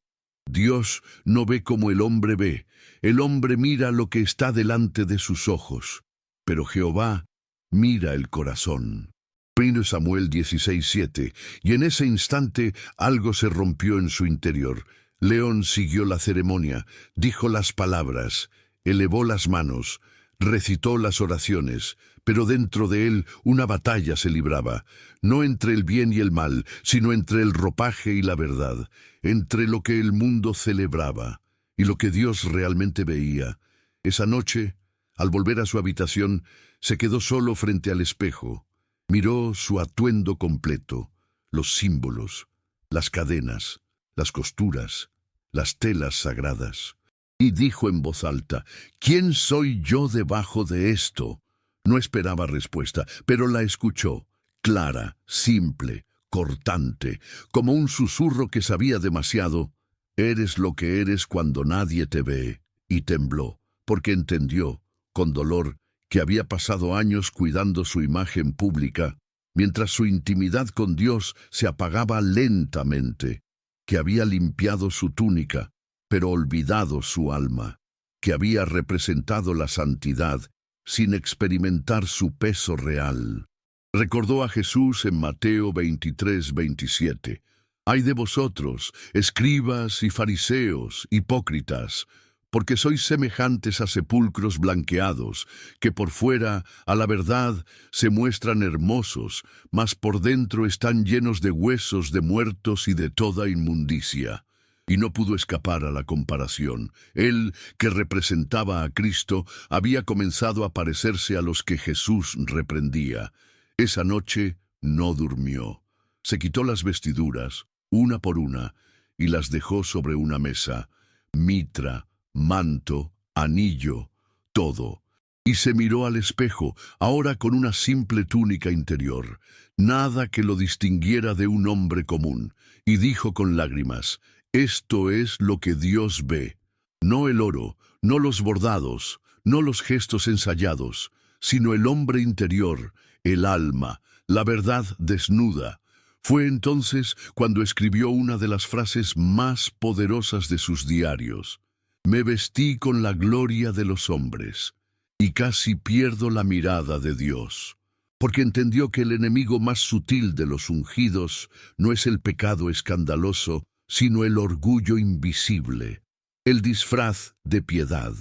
Dios no ve como el hombre ve, el hombre mira lo que está delante de sus ojos, pero Jehová mira el corazón. 1 Samuel 16:7, y en ese instante algo se rompió en su interior. León siguió la ceremonia, dijo las palabras, elevó las manos, recitó las oraciones, pero dentro de él una batalla se libraba, no entre el bien y el mal, sino entre el ropaje y la verdad, entre lo que el mundo celebraba y lo que Dios realmente veía. Esa noche, al volver a su habitación, se quedó solo frente al espejo. Miró su atuendo completo, los símbolos, las cadenas, las costuras, las telas sagradas, y dijo en voz alta: ¿quién soy yo debajo de esto? No esperaba respuesta, pero la escuchó, clara, simple, cortante, como un susurro que sabía demasiado. Eres lo que eres cuando nadie te ve. Y tembló, porque entendió, con dolor, que había pasado años cuidando su imagen pública, mientras su intimidad con Dios se apagaba lentamente, que había limpiado su túnica, pero olvidado su alma, que había representado la santidad sin experimentar su peso real. Recordó a Jesús en Mateo 23:27. Ay de vosotros, escribas y fariseos, hipócritas, porque sois semejantes a sepulcros blanqueados, que por fuera, a la verdad, se muestran hermosos, mas por dentro están llenos de huesos de muertos y de toda inmundicia. Y no pudo escapar a la comparación. Él, que representaba a Cristo, había comenzado a parecerse a los que Jesús reprendía. Esa noche no durmió. Se quitó las vestiduras, una por una, y las dejó sobre una mesa. Mitra, manto, anillo, todo. Y se miró al espejo, ahora con una simple túnica interior, nada que lo distinguiera de un hombre común, y dijo con lágrimas: esto es lo que Dios ve, no el oro, no los bordados, no los gestos ensayados, sino el hombre interior, el alma, la verdad desnuda. Fue entonces cuando escribió una de las frases más poderosas de sus diarios: me vestí con la gloria de los hombres, y casi pierdo la mirada de Dios, porque entendió que el enemigo más sutil de los ungidos no es el pecado escandaloso, sino el orgullo invisible, el disfraz de piedad,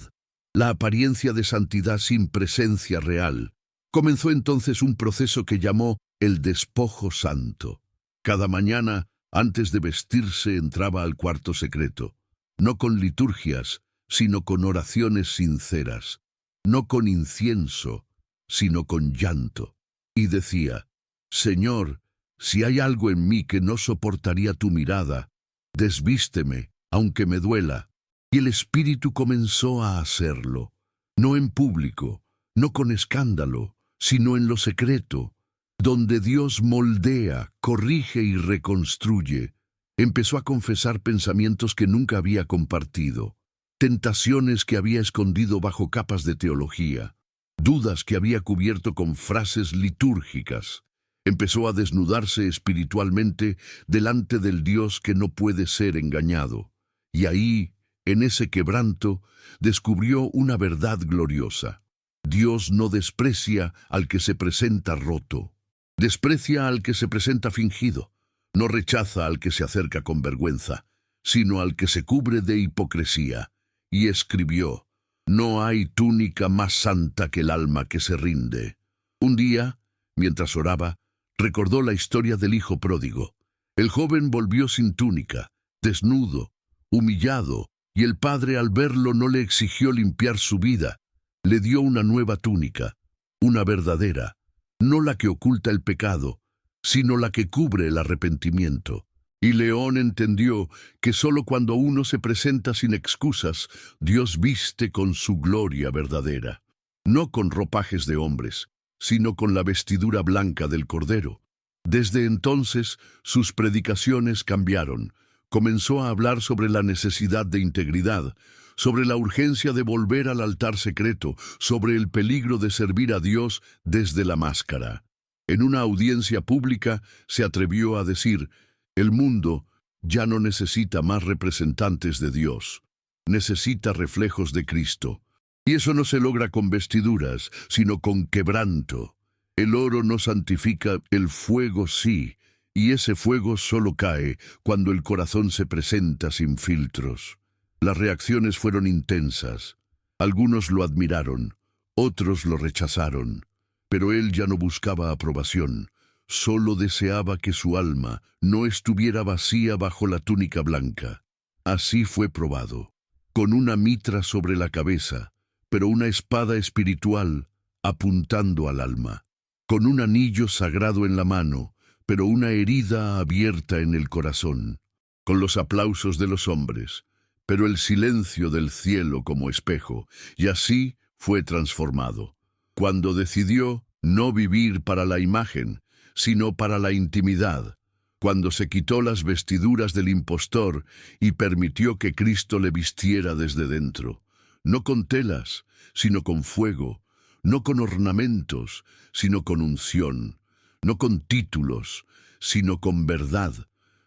la apariencia de santidad sin presencia real. Comenzó entonces un proceso que llamó el despojo santo. Cada mañana, antes de vestirse, entraba al cuarto secreto, no con liturgias, sino con oraciones sinceras, no con incienso, sino con llanto, y decía: Señor, si hay algo en mí que no soportaría tu mirada, desvísteme, aunque me duela. Y el Espíritu comenzó a hacerlo, no en público, no con escándalo, sino en lo secreto, donde Dios moldea, corrige y reconstruye. Empezó a confesar pensamientos que nunca había compartido, tentaciones que había escondido bajo capas de teología, dudas que había cubierto con frases litúrgicas. Empezó a desnudarse espiritualmente delante del Dios que no puede ser engañado. Y ahí, en ese quebranto, descubrió una verdad gloriosa. Dios no desprecia al que se presenta roto. Desprecia al que se presenta fingido. No rechaza al que se acerca con vergüenza, sino al que se cubre de hipocresía. Y escribió: no hay túnica más santa que el alma que se rinde. Un día, mientras oraba, recordó la historia del hijo pródigo. El joven volvió sin túnica, desnudo, humillado, y el padre al verlo no le exigió limpiar su vida. Le dio una nueva túnica, una verdadera, no la que oculta el pecado, sino la que cubre el arrepentimiento. Y León entendió que sólo cuando uno se presenta sin excusas, Dios viste con su gloria verdadera, no con ropajes de hombres, sino con la vestidura blanca del Cordero. Desde entonces, sus predicaciones cambiaron. Comenzó a hablar sobre la necesidad de integridad, sobre la urgencia de volver al altar secreto, sobre el peligro de servir a Dios desde la máscara. En una audiencia pública se atrevió a decir: el mundo ya no necesita más representantes de Dios, necesita reflejos de Cristo. Y eso no se logra con vestiduras, sino con quebranto. El oro no santifica, el fuego sí, y ese fuego solo cae cuando el corazón se presenta sin filtros. Las reacciones fueron intensas. Algunos lo admiraron, otros lo rechazaron, pero él ya no buscaba aprobación. Solo deseaba que su alma no estuviera vacía bajo la túnica blanca. Así fue probado, con una mitra sobre la cabeza, pero una espada espiritual apuntando al alma, con un anillo sagrado en la mano, pero una herida abierta en el corazón, con los aplausos de los hombres, pero el silencio del cielo como espejo, y así fue transformado. Cuando decidió no vivir para la imagen, sino para la intimidad, cuando se quitó las vestiduras del impostor y permitió que Cristo le vistiera desde dentro, no con telas, sino con fuego, no con ornamentos, sino con unción, no con títulos, sino con verdad,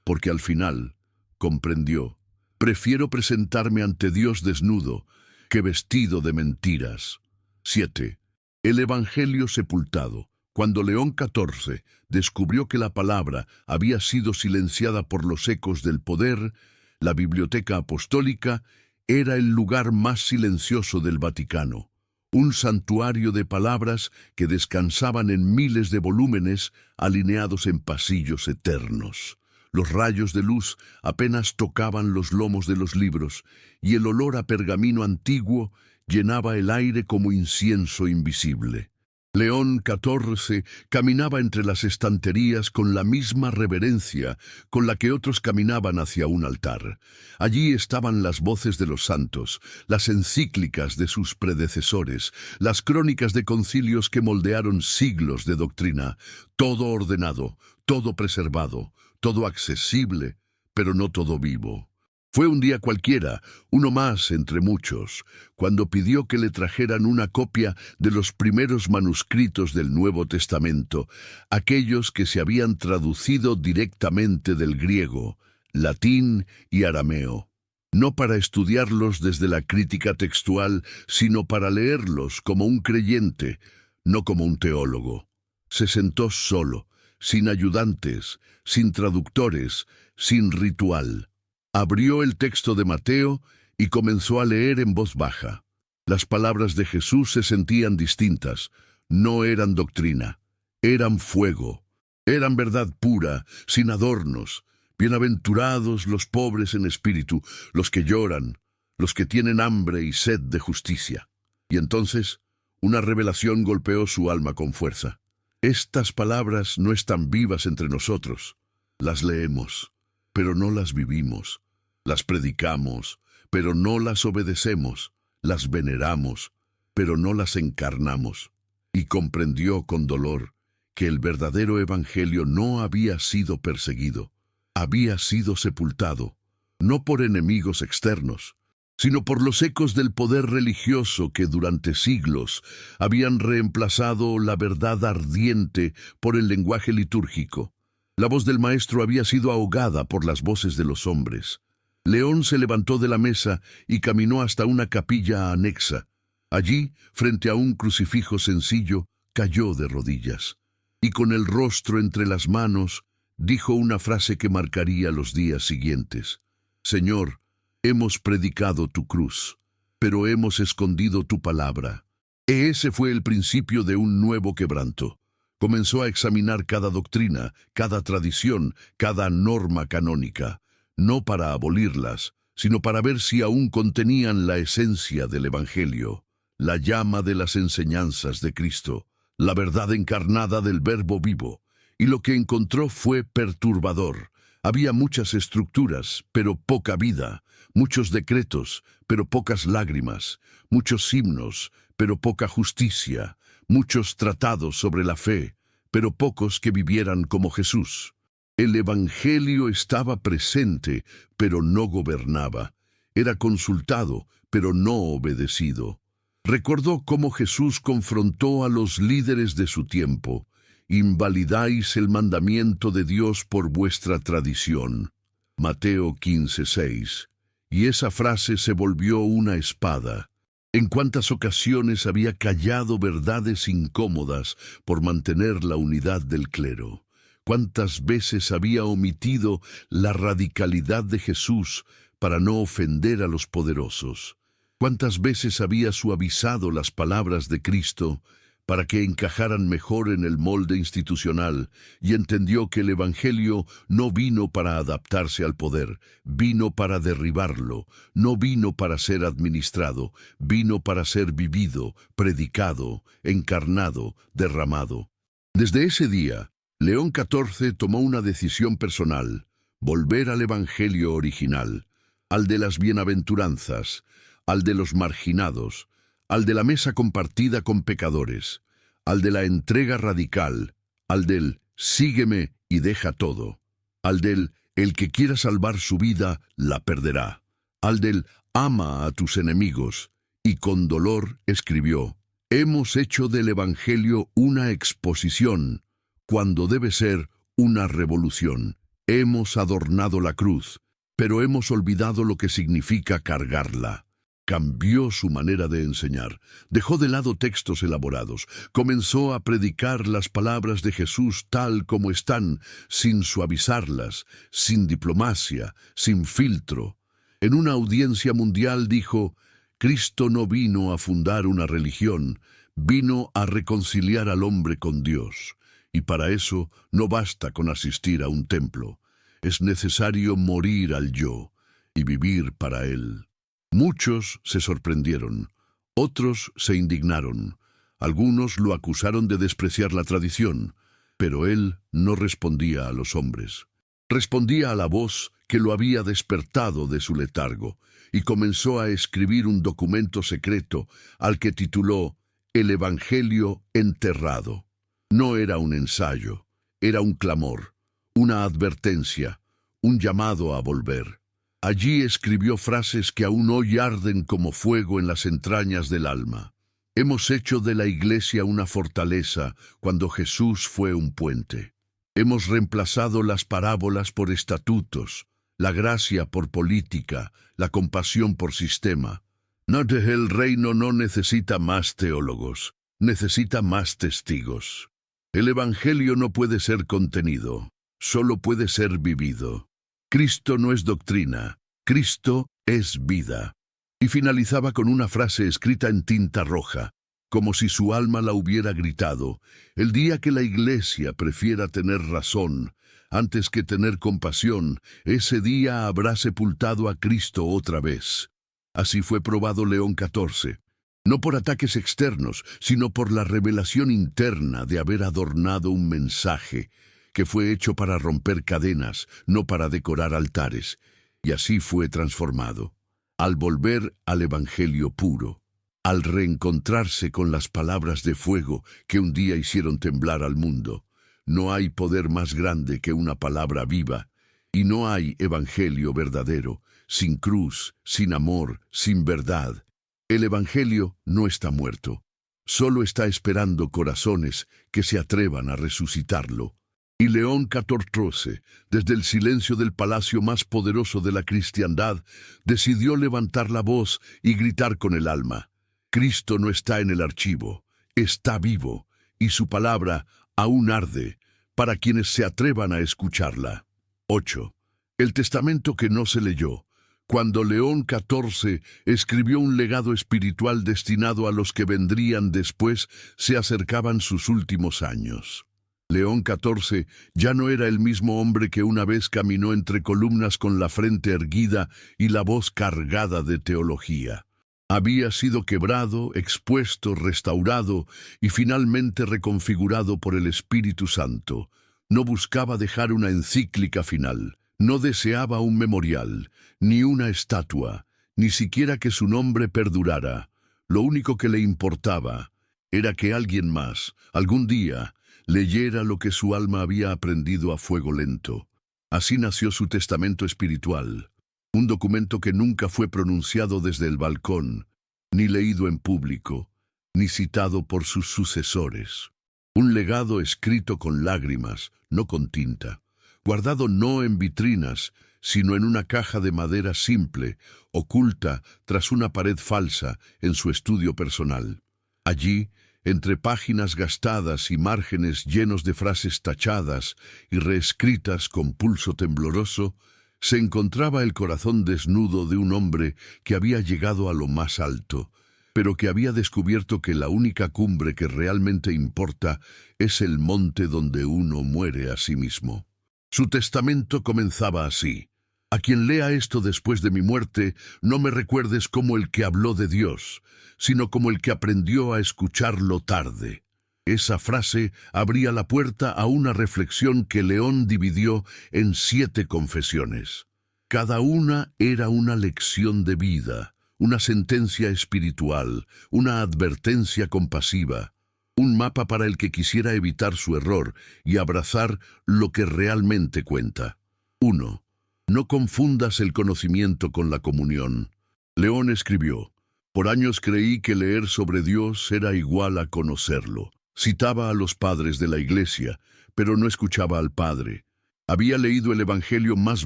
porque al final comprendió: prefiero presentarme ante Dios desnudo que vestido de mentiras. 7. El Evangelio sepultado. Cuando León XIV descubrió que la palabra había sido silenciada por los ecos del poder, la Biblioteca Apostólica era el lugar más silencioso del Vaticano, un santuario de palabras que descansaban en miles de volúmenes alineados en pasillos eternos. Los rayos de luz apenas tocaban los lomos de los libros, y el olor a pergamino antiguo llenaba el aire como incienso invisible. León XIV caminaba entre las estanterías con la misma reverencia con la que otros caminaban hacia un altar. Allí estaban las voces de los santos, las encíclicas de sus predecesores, las crónicas de concilios que moldearon siglos de doctrina, todo ordenado, todo preservado, todo accesible, pero no todo vivo. Fue un día cualquiera, uno más entre muchos, cuando pidió que le trajeran una copia de los primeros manuscritos del Nuevo Testamento, aquellos que se habían traducido directamente del griego, latín y arameo. No para estudiarlos desde la crítica textual, sino para leerlos como un creyente, no como un teólogo. Se sentó solo, sin ayudantes, sin traductores, sin ritual. Abrió el texto de Mateo y comenzó a leer en voz baja. Las palabras de Jesús se sentían distintas, no eran doctrina, eran fuego, eran verdad pura, sin adornos. Bienaventurados los pobres en espíritu, los que lloran, los que tienen hambre y sed de justicia. Y entonces, una revelación golpeó su alma con fuerza. Estas palabras no están vivas entre nosotros. Las leemos, pero no las vivimos. Las predicamos, pero no las obedecemos. Las veneramos, pero no las encarnamos. Y comprendió con dolor que el verdadero evangelio no había sido perseguido. Había sido sepultado, no por enemigos externos, sino por los ecos del poder religioso que durante siglos habían reemplazado la verdad ardiente por el lenguaje litúrgico. La voz del maestro había sido ahogada por las voces de los hombres. León se levantó de la mesa y caminó hasta una capilla anexa. Allí, frente a un crucifijo sencillo, cayó de rodillas, y con el rostro entre las manos, dijo una frase que marcaría los días siguientes. Señor, hemos predicado tu cruz, pero hemos escondido tu palabra. Ese fue el principio de un nuevo quebranto. Comenzó a examinar cada doctrina, cada tradición, cada norma canónica, no para abolirlas, sino para ver si aún contenían la esencia del Evangelio, la llama de las enseñanzas de Cristo, la verdad encarnada del Verbo vivo. Y lo que encontró fue perturbador. Había muchas estructuras, pero poca vida, muchos decretos, pero pocas lágrimas, muchos himnos, pero poca justicia, muchos tratados sobre la fe, pero pocos que vivieran como Jesús. El Evangelio estaba presente, pero no gobernaba. Era consultado, pero no obedecido. Recordó cómo Jesús confrontó a los líderes de su tiempo. Invalidáis el mandamiento de Dios por vuestra tradición. Mateo 15:6. Y esa frase se volvió una espada. En cuántas ocasiones había callado verdades incómodas por mantener la unidad del clero. Cuántas veces había omitido la radicalidad de Jesús para no ofender a los poderosos. Cuántas veces había suavizado las palabras de Cristo para que encajaran mejor en el molde institucional, y entendió que el Evangelio no vino para adaptarse al poder, vino para derribarlo, no vino para ser administrado, vino para ser vivido, predicado, encarnado, derramado. Desde ese día, León XIV tomó una decisión personal: volver al Evangelio original, al de las bienaventuranzas, al de los marginados, al de la mesa compartida con pecadores, al de la entrega radical, al del sígueme y deja todo, al del el que quiera salvar su vida la perderá, al del ama a tus enemigos, y con dolor escribió: hemos hecho del Evangelio una exposición, cuando debe ser una revolución. Hemos adornado la cruz, pero hemos olvidado lo que significa cargarla. Cambió su manera de enseñar, dejó de lado textos elaborados, comenzó a predicar las palabras de Jesús tal como están, sin suavizarlas, sin diplomacia, sin filtro. En una audiencia mundial dijo: Cristo no vino a fundar una religión, vino a reconciliar al hombre con Dios. Y para eso no basta con asistir a un templo. Es necesario morir al yo y vivir para él. Muchos se sorprendieron, otros se indignaron, algunos lo acusaron de despreciar la tradición, pero él no respondía a los hombres. Respondía a la voz que lo había despertado de su letargo, y comenzó a escribir un documento secreto al que tituló El Evangelio enterrado. No era un ensayo, era un clamor, una advertencia, un llamado a volver. Allí escribió frases que aún hoy arden como fuego en las entrañas del alma. Hemos hecho de la Iglesia una fortaleza cuando Jesús fue un puente. Hemos reemplazado las parábolas por estatutos, la gracia por política, la compasión por sistema. El reino no necesita más teólogos, necesita más testigos. El Evangelio no puede ser contenido, solo puede ser vivido. Cristo no es doctrina, Cristo es vida. Y finalizaba con una frase escrita en tinta roja, como si su alma la hubiera gritado: el día que la Iglesia prefiera tener razón antes que tener compasión, ese día habrá sepultado a Cristo otra vez. Así fue probado León XIV. No por ataques externos, sino por la revelación interna de haber adornado un mensaje que fue hecho para romper cadenas, no para decorar altares. Y así fue transformado. Al volver al Evangelio puro, al reencontrarse con las palabras de fuego que un día hicieron temblar al mundo, no hay poder más grande que una palabra viva, Y no hay evangelio verdadero, sin cruz, sin amor, sin verdad. El evangelio no está muerto, solo está esperando corazones que se atrevan a resucitarlo. Y León XIV, desde el silencio del palacio más poderoso de la cristiandad, decidió levantar la voz y gritar con el alma: Cristo no está en el archivo, está vivo, y su palabra aún arde para quienes se atrevan a escucharla. 8. El testamento que no se leyó. Cuando León XIV escribió un legado espiritual destinado a los que vendrían después, se acercaban sus últimos años. León XIV ya no era el mismo hombre que una vez caminó entre columnas con la frente erguida y la voz cargada de teología. Había sido quebrado, expuesto, restaurado y finalmente reconfigurado por el Espíritu Santo. No buscaba dejar una encíclica final, no deseaba un memorial, ni una estatua, ni siquiera que su nombre perdurara. Lo único que le importaba era que alguien más, algún día, leyera lo que su alma había aprendido a fuego lento. Así nació su testamento espiritual, un documento que nunca fue pronunciado desde el balcón, ni leído en público, ni citado por sus sucesores. Un legado escrito con lágrimas, no con tinta, guardado no en vitrinas, sino en una caja de madera simple, oculta tras una pared falsa en su estudio personal. Allí, entre páginas gastadas y márgenes llenos de frases tachadas y reescritas con pulso tembloroso, se encontraba el corazón desnudo de un hombre que había llegado a lo más alto, pero que había descubierto que la única cumbre que realmente importa es el monte donde uno muere a sí mismo. Su testamento comenzaba así: a quien lea esto después de mi muerte, no me recuerdes como el que habló de Dios, sino como el que aprendió a escucharlo tarde. Esa frase abría la puerta a una reflexión que León dividió en 7 confesiones. Cada una era una lección de vida, una sentencia espiritual, una advertencia compasiva, un mapa para el que quisiera evitar su error y abrazar lo que realmente cuenta. 1. No confundas el conocimiento con la comunión. León escribió: por años creí que leer sobre Dios era igual a conocerlo. Citaba a los padres de la iglesia, pero no escuchaba al Padre. Había leído el Evangelio más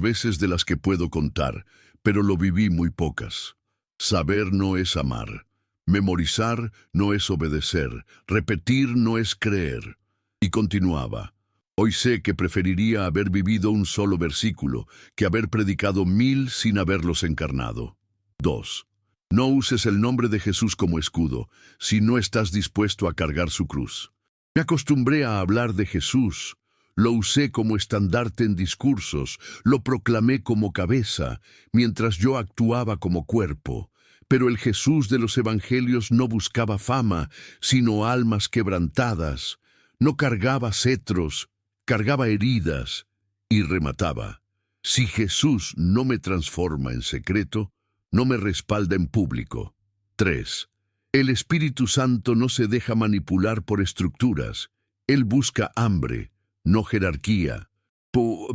veces de las que puedo contar, pero lo viví muy pocas. Saber no es amar. Memorizar no es obedecer. Repetir no es creer. Y continuaba: hoy sé que preferiría haber vivido un solo versículo que haber predicado 1000 sin haberlos encarnado. 2. No uses el nombre de Jesús como escudo, si no estás dispuesto a cargar su cruz. Me acostumbré a hablar de Jesús, lo usé como estandarte en discursos, lo proclamé como cabeza, mientras yo actuaba como cuerpo. Pero el Jesús de los evangelios no buscaba fama, sino almas quebrantadas. No cargaba cetros, cargaba heridas y remataba: si Jesús no me transforma en secreto, no me respalda en público. 3. El Espíritu Santo no se deja manipular por estructuras. Él busca hambre, no jerarquía.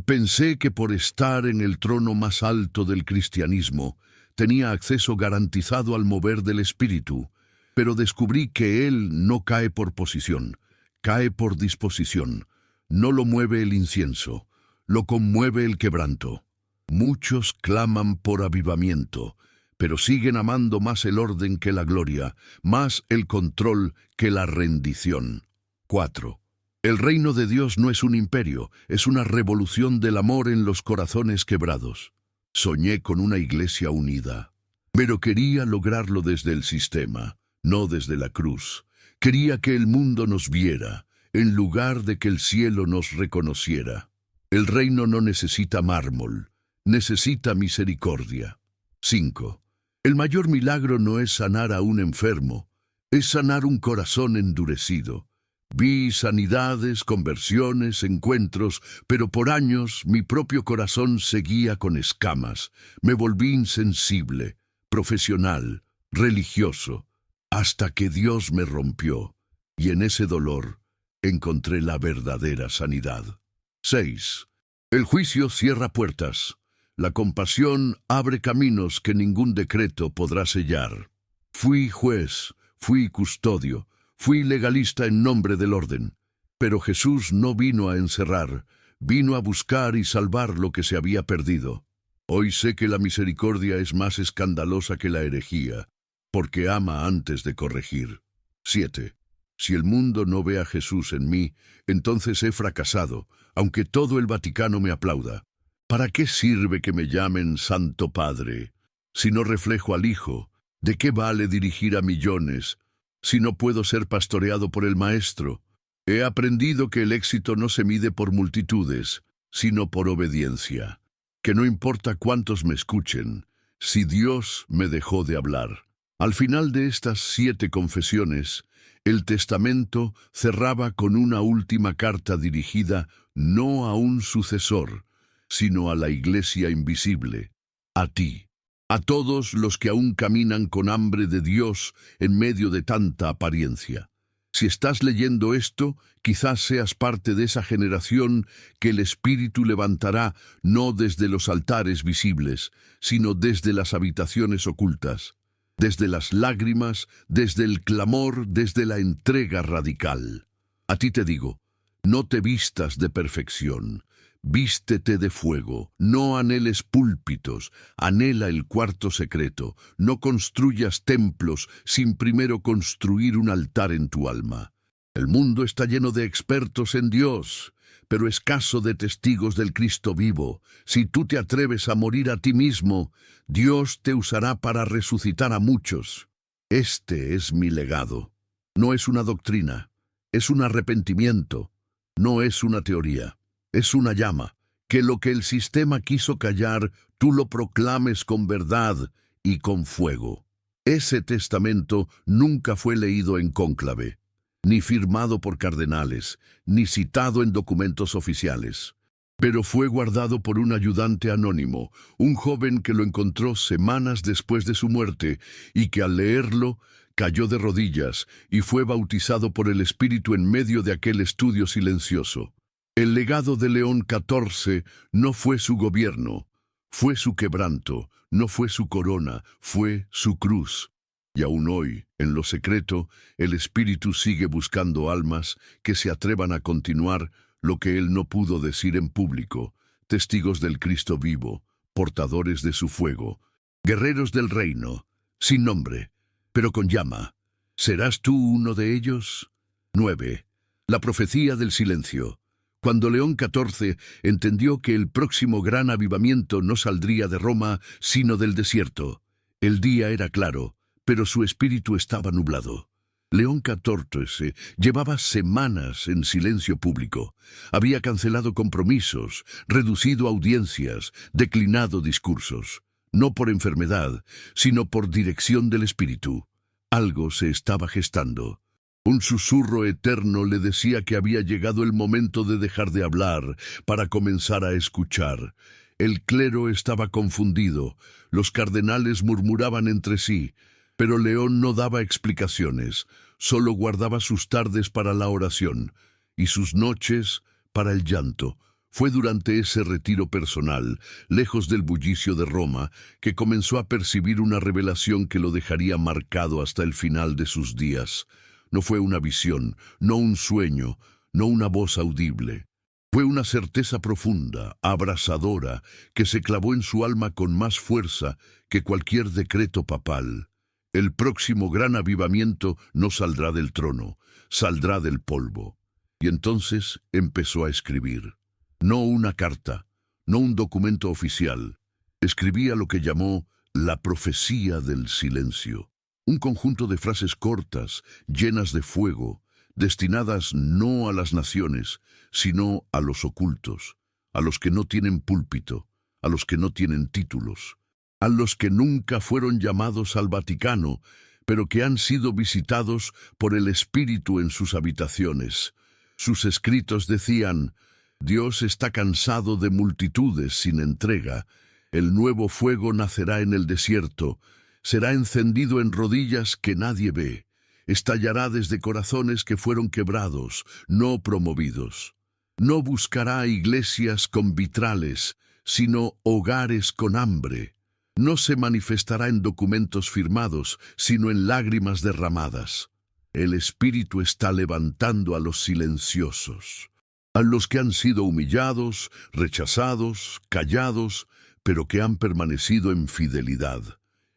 Pensé que por estar en el trono más alto del cristianismo, tenía acceso garantizado al mover del Espíritu, pero descubrí que Él no cae por posición, cae por disposición. No lo mueve el incienso, lo conmueve el quebranto. Muchos claman por avivamiento, pero siguen amando más el orden que la gloria, más el control que la rendición. 4. El reino de Dios no es un imperio, es una revolución del amor en los corazones quebrados. Soñé con una iglesia unida, pero quería lograrlo desde el sistema, no desde la cruz. Quería que el mundo nos viera, en lugar de que el cielo nos reconociera. El reino no necesita mármol, necesita misericordia. 5. El mayor milagro no es sanar a un enfermo, es sanar un corazón endurecido. Vi sanidades, conversiones, encuentros, pero por años mi propio corazón seguía con escamas. Me volví insensible, profesional, religioso, hasta que Dios me rompió, y en ese dolor encontré la verdadera sanidad. 6. El juicio cierra puertas. La compasión abre caminos que ningún decreto podrá sellar. Fui juez, fui custodio, fui legalista en nombre del orden. Pero Jesús no vino a encerrar, vino a buscar y salvar lo que se había perdido. Hoy sé que la misericordia es más escandalosa que la herejía, porque ama antes de corregir. 7. Si el mundo no ve a Jesús en mí, entonces he fracasado, aunque todo el Vaticano me aplauda. ¿Para qué sirve que me llamen Santo Padre? Si no reflejo al Hijo, ¿de qué vale dirigir a millones? Si no puedo ser pastoreado por el Maestro. He aprendido que el éxito no se mide por multitudes, sino por obediencia. Que no importa cuántos me escuchen, si Dios me dejó de hablar. Al final de estas 7 confesiones, el testamento cerraba con una última carta dirigida no a un sucesor, sino a la Iglesia invisible, a ti, a todos los que aún caminan con hambre de Dios en medio de tanta apariencia. Si estás leyendo esto, quizás seas parte de esa generación que el Espíritu levantará no desde los altares visibles, sino desde las habitaciones ocultas, desde las lágrimas, desde el clamor, desde la entrega radical. A ti te digo, no te vistas de perfección, vístete de fuego, no anheles púlpitos, anhela el cuarto secreto, no construyas templos sin primero construir un altar en tu alma. El mundo está lleno de expertos en Dios, pero escaso de testigos del Cristo vivo. Si tú te atreves a morir a ti mismo, Dios te usará para resucitar a muchos. Este es mi legado. No es una doctrina, es un arrepentimiento, no es una teoría. Es una llama, que lo que el sistema quiso callar, tú lo proclames con verdad y con fuego. Ese testamento nunca fue leído en cónclave, ni firmado por cardenales, ni citado en documentos oficiales. Pero fue guardado por un ayudante anónimo, un joven que lo encontró semanas después de su muerte y que al leerlo cayó de rodillas y fue bautizado por el Espíritu en medio de aquel estudio silencioso. El legado de León XIV no fue su gobierno, fue su quebranto, no fue su corona, fue su cruz. Y aún hoy, en lo secreto, el Espíritu sigue buscando almas que se atrevan a continuar lo que él no pudo decir en público, testigos del Cristo vivo, portadores de su fuego, guerreros del reino, sin nombre, pero con llama. ¿Serás tú uno de ellos? 9. La profecía del silencio. Cuando León XIV entendió que el próximo gran avivamiento no saldría de Roma, sino del desierto. El día era claro, pero su espíritu estaba nublado. León XIV llevaba semanas en silencio público. Había cancelado compromisos, reducido audiencias, declinado discursos. No por enfermedad, sino por dirección del espíritu. Algo se estaba gestando. Un susurro eterno le decía que había llegado el momento de dejar de hablar para comenzar a escuchar. El clero estaba confundido, los cardenales murmuraban entre sí, pero León no daba explicaciones, solo guardaba sus tardes para la oración y sus noches para el llanto. Fue durante ese retiro personal, lejos del bullicio de Roma, que comenzó a percibir una revelación que lo dejaría marcado hasta el final de sus días. No fue una visión, no un sueño, no una voz audible. Fue una certeza profunda, abrasadora, que se clavó en su alma con más fuerza que cualquier decreto papal. El próximo gran avivamiento no saldrá del trono, saldrá del polvo. Y entonces empezó a escribir. No una carta, no un documento oficial. Escribía lo que llamó la profecía del silencio. Un conjunto de frases cortas, llenas de fuego, destinadas no a las naciones, sino a los ocultos, a los que no tienen púlpito, a los que no tienen títulos, a los que nunca fueron llamados al Vaticano, pero que han sido visitados por el Espíritu en sus habitaciones. Sus escritos decían: Dios está cansado de multitudes sin entrega. El nuevo fuego nacerá en el desierto. Será encendido en rodillas que nadie ve. Estallará desde corazones que fueron quebrados, no promovidos. No buscará iglesias con vitrales, sino hogares con hambre. No se manifestará en documentos firmados, sino en lágrimas derramadas. El Espíritu está levantando a los silenciosos, a los que han sido humillados, rechazados, callados, pero que han permanecido en fidelidad.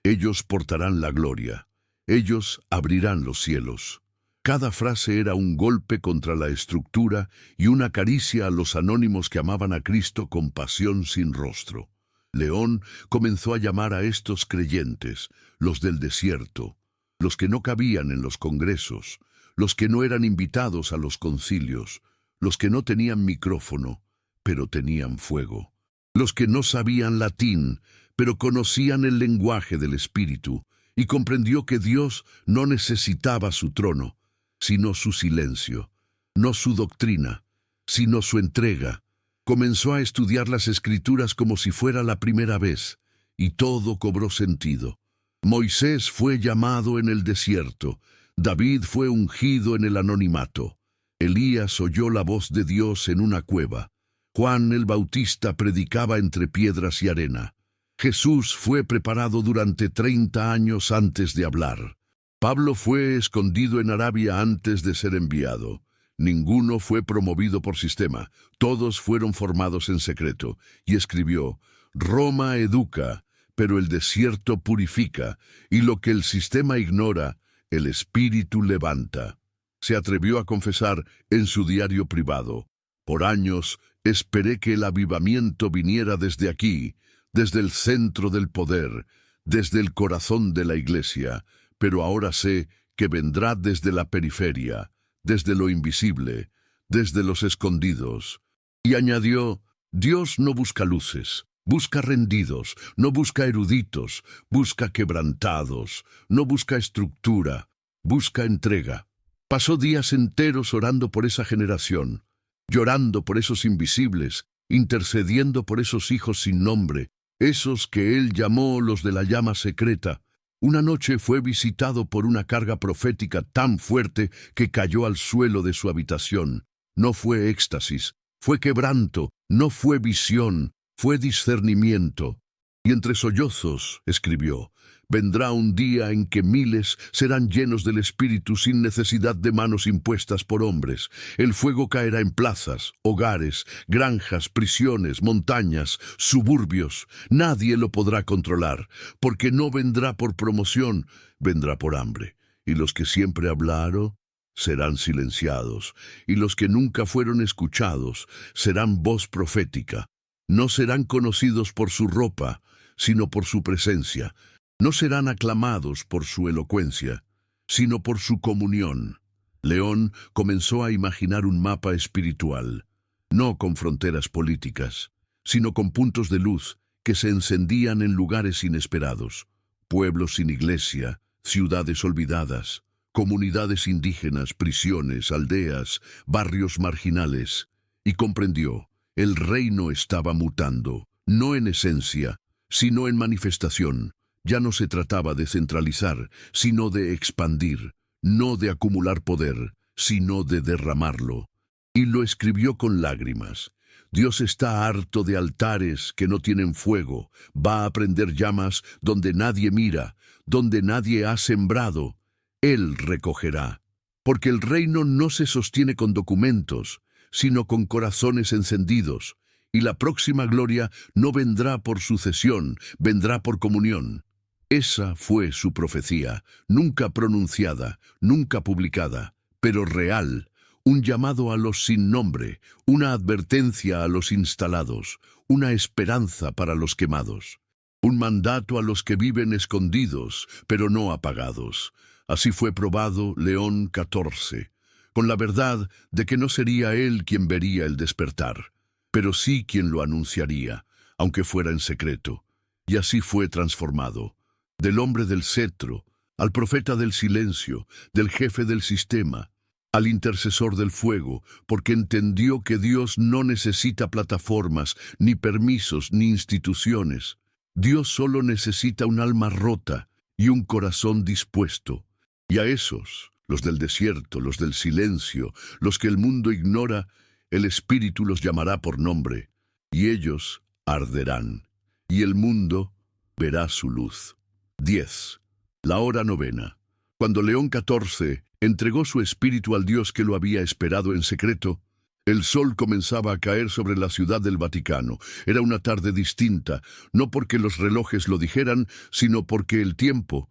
Ellos portarán la gloria. Ellos abrirán los cielos. Cada frase era un golpe contra la estructura y una caricia a los anónimos que amaban a Cristo con pasión sin rostro. León comenzó a llamar a estos creyentes, los del desierto, los que no cabían en los congresos, los que no eran invitados a los concilios, los que no tenían micrófono, pero tenían fuego, los que no sabían latín, pero conocían el lenguaje del Espíritu, y comprendió que Dios no necesitaba su trono, sino su silencio, no su doctrina, sino su entrega. Comenzó a estudiar las Escrituras como si fuera la primera vez, y todo cobró sentido. Moisés fue llamado en el desierto, David fue ungido en el anonimato, Elías oyó la voz de Dios en una cueva, Juan el Bautista predicaba entre piedras y arena. Jesús fue preparado durante 30 años antes de hablar. Pablo fue escondido en Arabia antes de ser enviado. Ninguno fue promovido por sistema, todos fueron formados en secreto. Y escribió, Roma educa, pero el desierto purifica, y lo que el sistema ignora, el Espíritu levanta. Se atrevió a confesar en su diario privado, por años esperé que el avivamiento viniera desde aquí, desde el centro del poder, desde el corazón de la iglesia, pero ahora sé que vendrá desde la periferia, desde lo invisible, desde los escondidos. Y añadió, Dios no busca luces, busca rendidos, no busca eruditos, busca quebrantados, no busca estructura, busca entrega. Pasó días enteros orando por esa generación, llorando por esos invisibles, intercediendo por esos hijos sin nombre, esos que él llamó los de la llama secreta. Una noche fue visitado por una carga profética tan fuerte que cayó al suelo de su habitación. No fue éxtasis, fue quebranto, no fue visión, fue discernimiento. Y entre sollozos escribió, vendrá un día en que miles serán llenos del Espíritu sin necesidad de manos impuestas por hombres. El fuego caerá en plazas, hogares, granjas, prisiones, montañas, suburbios. Nadie lo podrá controlar, porque no vendrá por promoción, vendrá por hambre. Y los que siempre hablaron serán silenciados, y los que nunca fueron escuchados serán voz profética. No serán conocidos por su ropa, sino por su presencia. No serán aclamados por su elocuencia, sino por su comunión. León comenzó a imaginar un mapa espiritual, no con fronteras políticas, sino con puntos de luz que se encendían en lugares inesperados, pueblos sin iglesia, ciudades olvidadas, comunidades indígenas, prisiones, aldeas, barrios marginales, y comprendió, el reino estaba mutando, no en esencia, sino en manifestación. Ya no se trataba de centralizar, sino de expandir, no de acumular poder, sino de derramarlo. Y lo escribió con lágrimas. Dios está harto de altares que no tienen fuego, va a prender llamas donde nadie mira, donde nadie ha sembrado. Él recogerá. Porque el reino no se sostiene con documentos, sino con corazones encendidos. Y la próxima gloria no vendrá por sucesión, vendrá por comunión. Esa fue su profecía, nunca pronunciada, nunca publicada, pero real, un llamado a los sin nombre, una advertencia a los instalados, una esperanza para los quemados, un mandato a los que viven escondidos, pero no apagados. Así fue probado León XIV, con la verdad de que no sería él quien vería el despertar, pero sí quien lo anunciaría, aunque fuera en secreto. Y así fue transformado, del hombre del cetro, al profeta del silencio, del jefe del sistema, al intercesor del fuego, porque entendió que Dios no necesita plataformas, ni permisos, ni instituciones. Dios solo necesita un alma rota y un corazón dispuesto. Y a esos, los del desierto, los del silencio, los que el mundo ignora, El Espíritu los llamará por nombre, y ellos arderán, y el mundo verá su luz. 10. La hora novena. Cuando León XIV entregó su espíritu al Dios que lo había esperado en secreto, el sol comenzaba a caer sobre la ciudad del Vaticano. Era una tarde distinta, no porque los relojes lo dijeran, sino porque el tiempo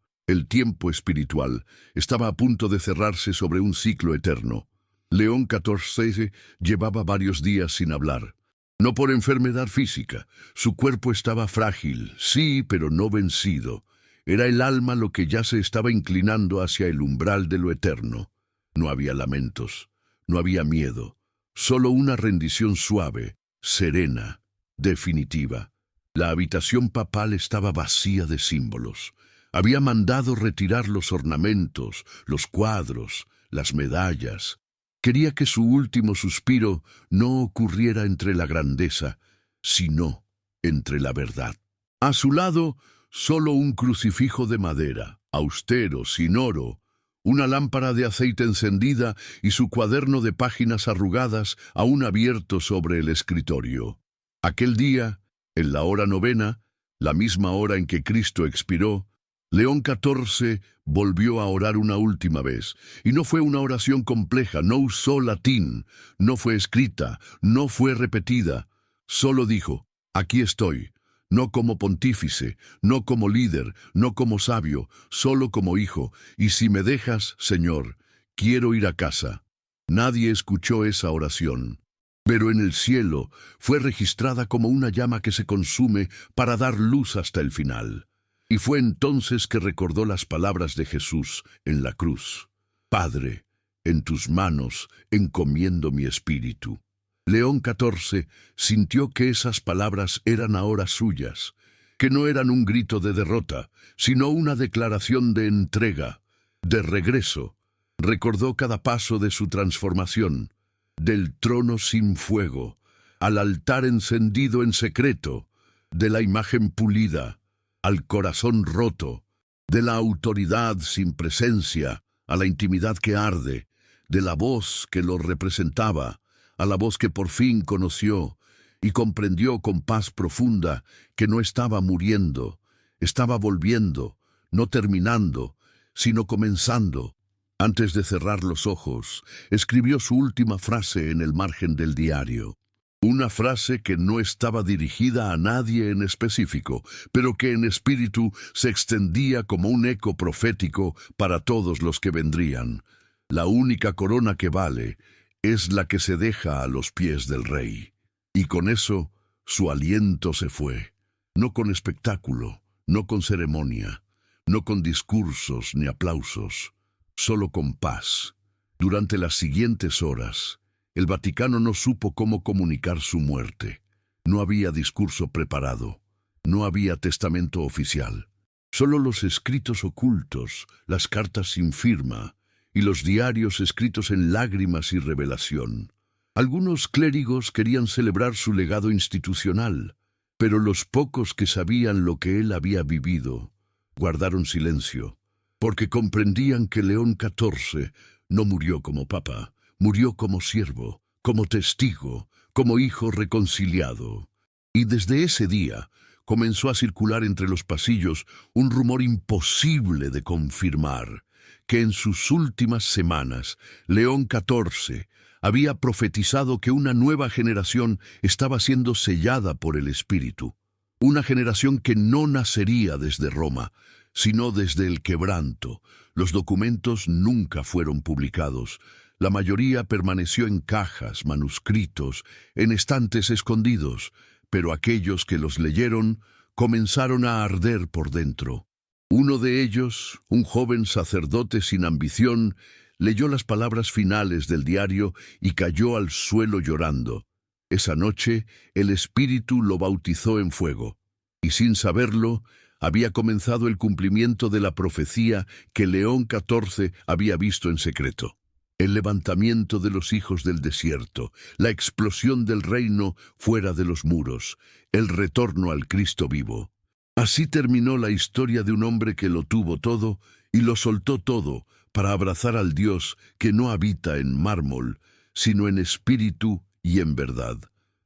espiritual, estaba a punto de cerrarse sobre un ciclo eterno. León XIV llevaba varios días sin hablar. No por enfermedad física. Su cuerpo estaba frágil, sí, pero no vencido. Era el alma lo que ya se estaba inclinando hacia el umbral de lo eterno. No había lamentos, no había miedo. Solo una rendición suave, serena, definitiva. La habitación papal estaba vacía de símbolos. Había mandado retirar los ornamentos, los cuadros, las medallas. Quería que su último suspiro no ocurriera entre la grandeza, sino entre la verdad. A su lado, solo un crucifijo de madera, austero, sin oro, una lámpara de aceite encendida y su cuaderno de páginas arrugadas aún abierto sobre el escritorio. Aquel día, en la hora novena, la misma hora en que Cristo expiró, León XIV volvió a orar una última vez, y no fue una oración compleja, no usó latín, no fue escrita, no fue repetida, solo dijo, aquí estoy. No como pontífice, no como líder, no como sabio, solo como hijo, y si me dejas, Señor, quiero ir a casa. Nadie escuchó esa oración, pero en el cielo fue registrada como una llama que se consume para dar luz hasta el final. Y fue entonces que recordó las palabras de Jesús en la cruz. Padre, en tus manos encomiendo mi espíritu. León XIV sintió que esas palabras eran ahora suyas, que no eran un grito de derrota, sino una declaración de entrega, de regreso. Recordó cada paso de su transformación, del trono sin fuego, al altar encendido en secreto, de la imagen pulida, al corazón roto, de la autoridad sin presencia, a la intimidad que arde, de la voz que lo representaba, a la voz que por fin conoció y comprendió con paz profunda que no estaba muriendo, estaba volviendo, no terminando, sino comenzando. Antes de cerrar los ojos, escribió su última frase en el margen del diario. Una frase que no estaba dirigida a nadie en específico, pero que en espíritu se extendía como un eco profético para todos los que vendrían. La única corona que vale es la que se deja a los pies del rey. Y con eso, su aliento se fue. No con espectáculo, no con ceremonia, no con discursos ni aplausos, solo con paz. Durante las siguientes horas, el Vaticano no supo cómo comunicar su muerte. No había discurso preparado, no había testamento oficial. Solo los escritos ocultos, las cartas sin firma, y los diarios escritos en lágrimas y revelación. Algunos clérigos querían celebrar su legado institucional, pero los pocos que sabían lo que él había vivido guardaron silencio, porque comprendían que León XIV no murió como papa, murió como siervo, como testigo, como hijo reconciliado. Y desde ese día comenzó a circular entre los pasillos un rumor imposible de confirmar, que en sus últimas semanas León XIV había profetizado que una nueva generación estaba siendo sellada por el Espíritu. Una generación que no nacería desde Roma, sino desde el quebranto. Los documentos nunca fueron publicados. La mayoría permaneció en cajas, manuscritos, en estantes escondidos, pero aquellos que los leyeron comenzaron a arder por dentro. Uno de ellos, un joven sacerdote sin ambición, leyó las palabras finales del diario y cayó al suelo llorando. Esa noche, el Espíritu lo bautizó en fuego, y sin saberlo, había comenzado el cumplimiento de la profecía que León XIV había visto en secreto. El levantamiento de los hijos del desierto, la explosión del reino fuera de los muros, el retorno al Cristo vivo. Así terminó la historia de un hombre que lo tuvo todo y lo soltó todo para abrazar al Dios que no habita en mármol, sino en espíritu y en verdad.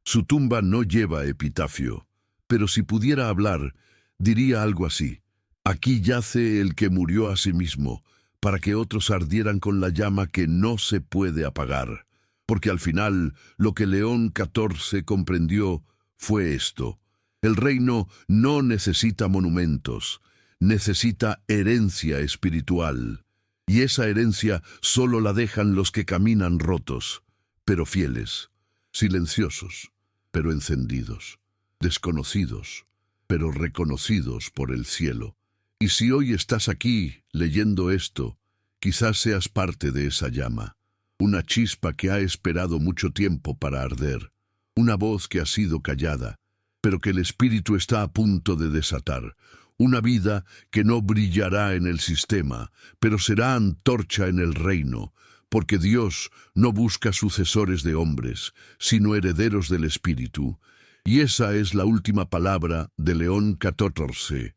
Su tumba no lleva epitafio, pero si pudiera hablar, diría algo así: aquí yace el que murió a sí mismo, para que otros ardieran con la llama que no se puede apagar. Porque al final, lo que León XIV comprendió fue esto: el reino no necesita monumentos, necesita herencia espiritual. Y esa herencia solo la dejan los que caminan rotos, pero fieles, silenciosos, pero encendidos, desconocidos, pero reconocidos por el cielo. Y si hoy estás aquí leyendo esto, quizás seas parte de esa llama, una chispa que ha esperado mucho tiempo para arder, una voz que ha sido callada, pero que el Espíritu está a punto de desatar, una vida que no brillará en el sistema, pero será antorcha en el reino, porque Dios no busca sucesores de hombres, sino herederos del Espíritu. Y esa es la última palabra de León XIV.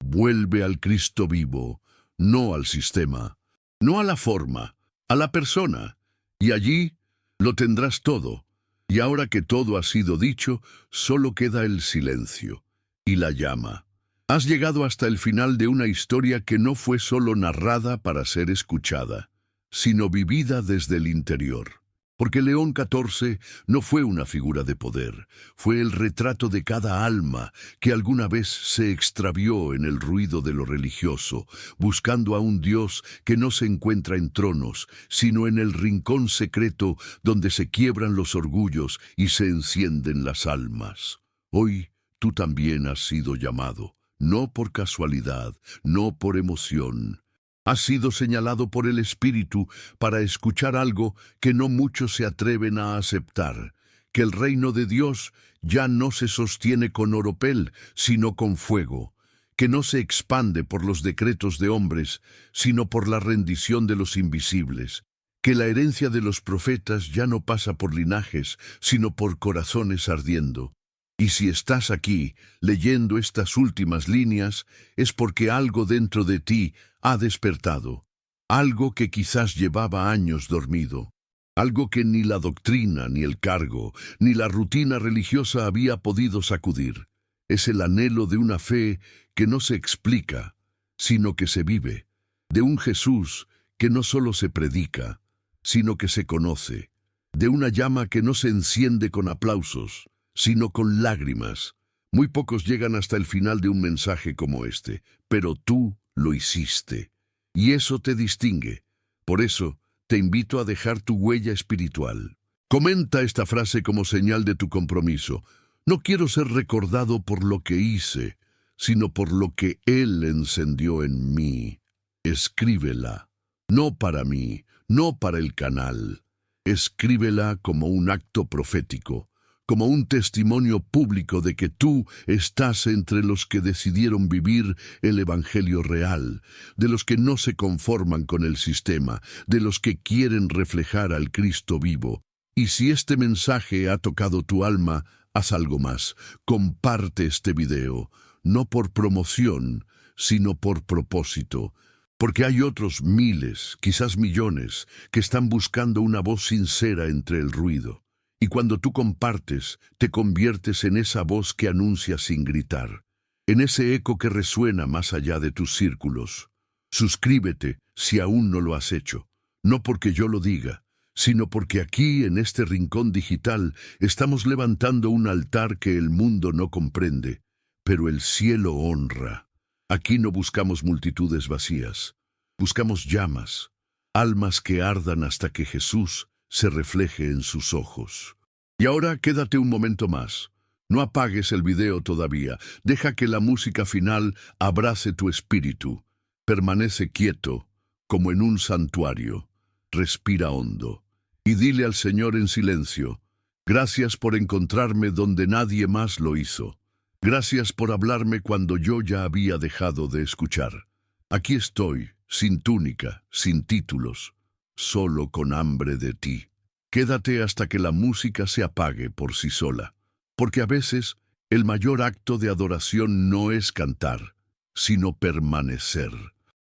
Vuelve al Cristo vivo, no al sistema, no a la forma, a la persona. Y allí lo tendrás todo. Y ahora que todo ha sido dicho, solo queda el silencio y la llama. Has llegado hasta el final de una historia que no fue solo narrada para ser escuchada, sino vivida desde el interior. Porque León XIV no fue una figura de poder, fue el retrato de cada alma que alguna vez se extravió en el ruido de lo religioso, buscando a un Dios que no se encuentra en tronos, sino en el rincón secreto donde se quiebran los orgullos y se encienden las almas. Hoy tú también has sido llamado. No por casualidad, no por emoción. Has sido señalado por el Espíritu para escuchar algo que no muchos se atreven a aceptar, que el reino de Dios ya no se sostiene con oropel, sino con fuego, que no se expande por los decretos de hombres, sino por la rendición de los invisibles, que la herencia de los profetas ya no pasa por linajes, sino por corazones ardiendo. Y si estás aquí, leyendo estas últimas líneas, es porque algo dentro de ti ha despertado, algo que quizás llevaba años dormido, algo que ni la doctrina, ni el cargo, ni la rutina religiosa había podido sacudir. Es el anhelo de una fe que no se explica, sino que se vive, de un Jesús que no solo se predica, sino que se conoce, de una llama que no se enciende con aplausos, sino con lágrimas. Muy pocos llegan hasta el final de un mensaje como este, pero tú lo hiciste, y eso te distingue. Por eso, te invito a dejar tu huella espiritual. Comenta esta frase como señal de tu compromiso. No quiero ser recordado por lo que hice, sino por lo que Él encendió en mí. Escríbela, no para mí, no para el canal. Escríbela como un acto profético, como un testimonio público de que tú estás entre los que decidieron vivir el Evangelio real, de los que no se conforman con el sistema, de los que quieren reflejar al Cristo vivo. Y si este mensaje ha tocado tu alma, haz algo más. Comparte este video, no por promoción, sino por propósito. Porque hay otros miles, quizás millones, que están buscando una voz sincera entre el ruido. Y cuando tú compartes, te conviertes en esa voz que anuncia sin gritar, en ese eco que resuena más allá de tus círculos. Suscríbete si aún no lo has hecho, no porque yo lo diga, sino porque aquí, en este rincón digital, estamos levantando un altar que el mundo no comprende, pero el cielo honra. Aquí no buscamos multitudes vacías, buscamos llamas, almas que ardan hasta que Jesús se refleje en sus ojos. Y ahora quédate un momento más. No apagues el video todavía. Deja que la música final abrace tu espíritu. Permanece quieto, como en un santuario. Respira hondo. Y dile al Señor en silencio: gracias por encontrarme donde nadie más lo hizo. Gracias por hablarme cuando yo ya había dejado de escuchar. Aquí estoy, sin túnica, sin títulos, solo con hambre de ti. Quédate hasta que la música se apague por sí sola, porque a veces el mayor acto de adoración no es cantar, sino permanecer.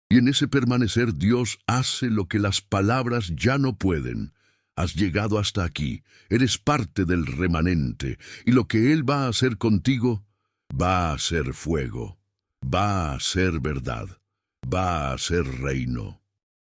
Y en ese permanecer Dios hace lo que las palabras ya no pueden. Has llegado hasta aquí, eres parte del remanente, y lo que Él va a hacer contigo, va a ser fuego, va a ser verdad, va a ser reino.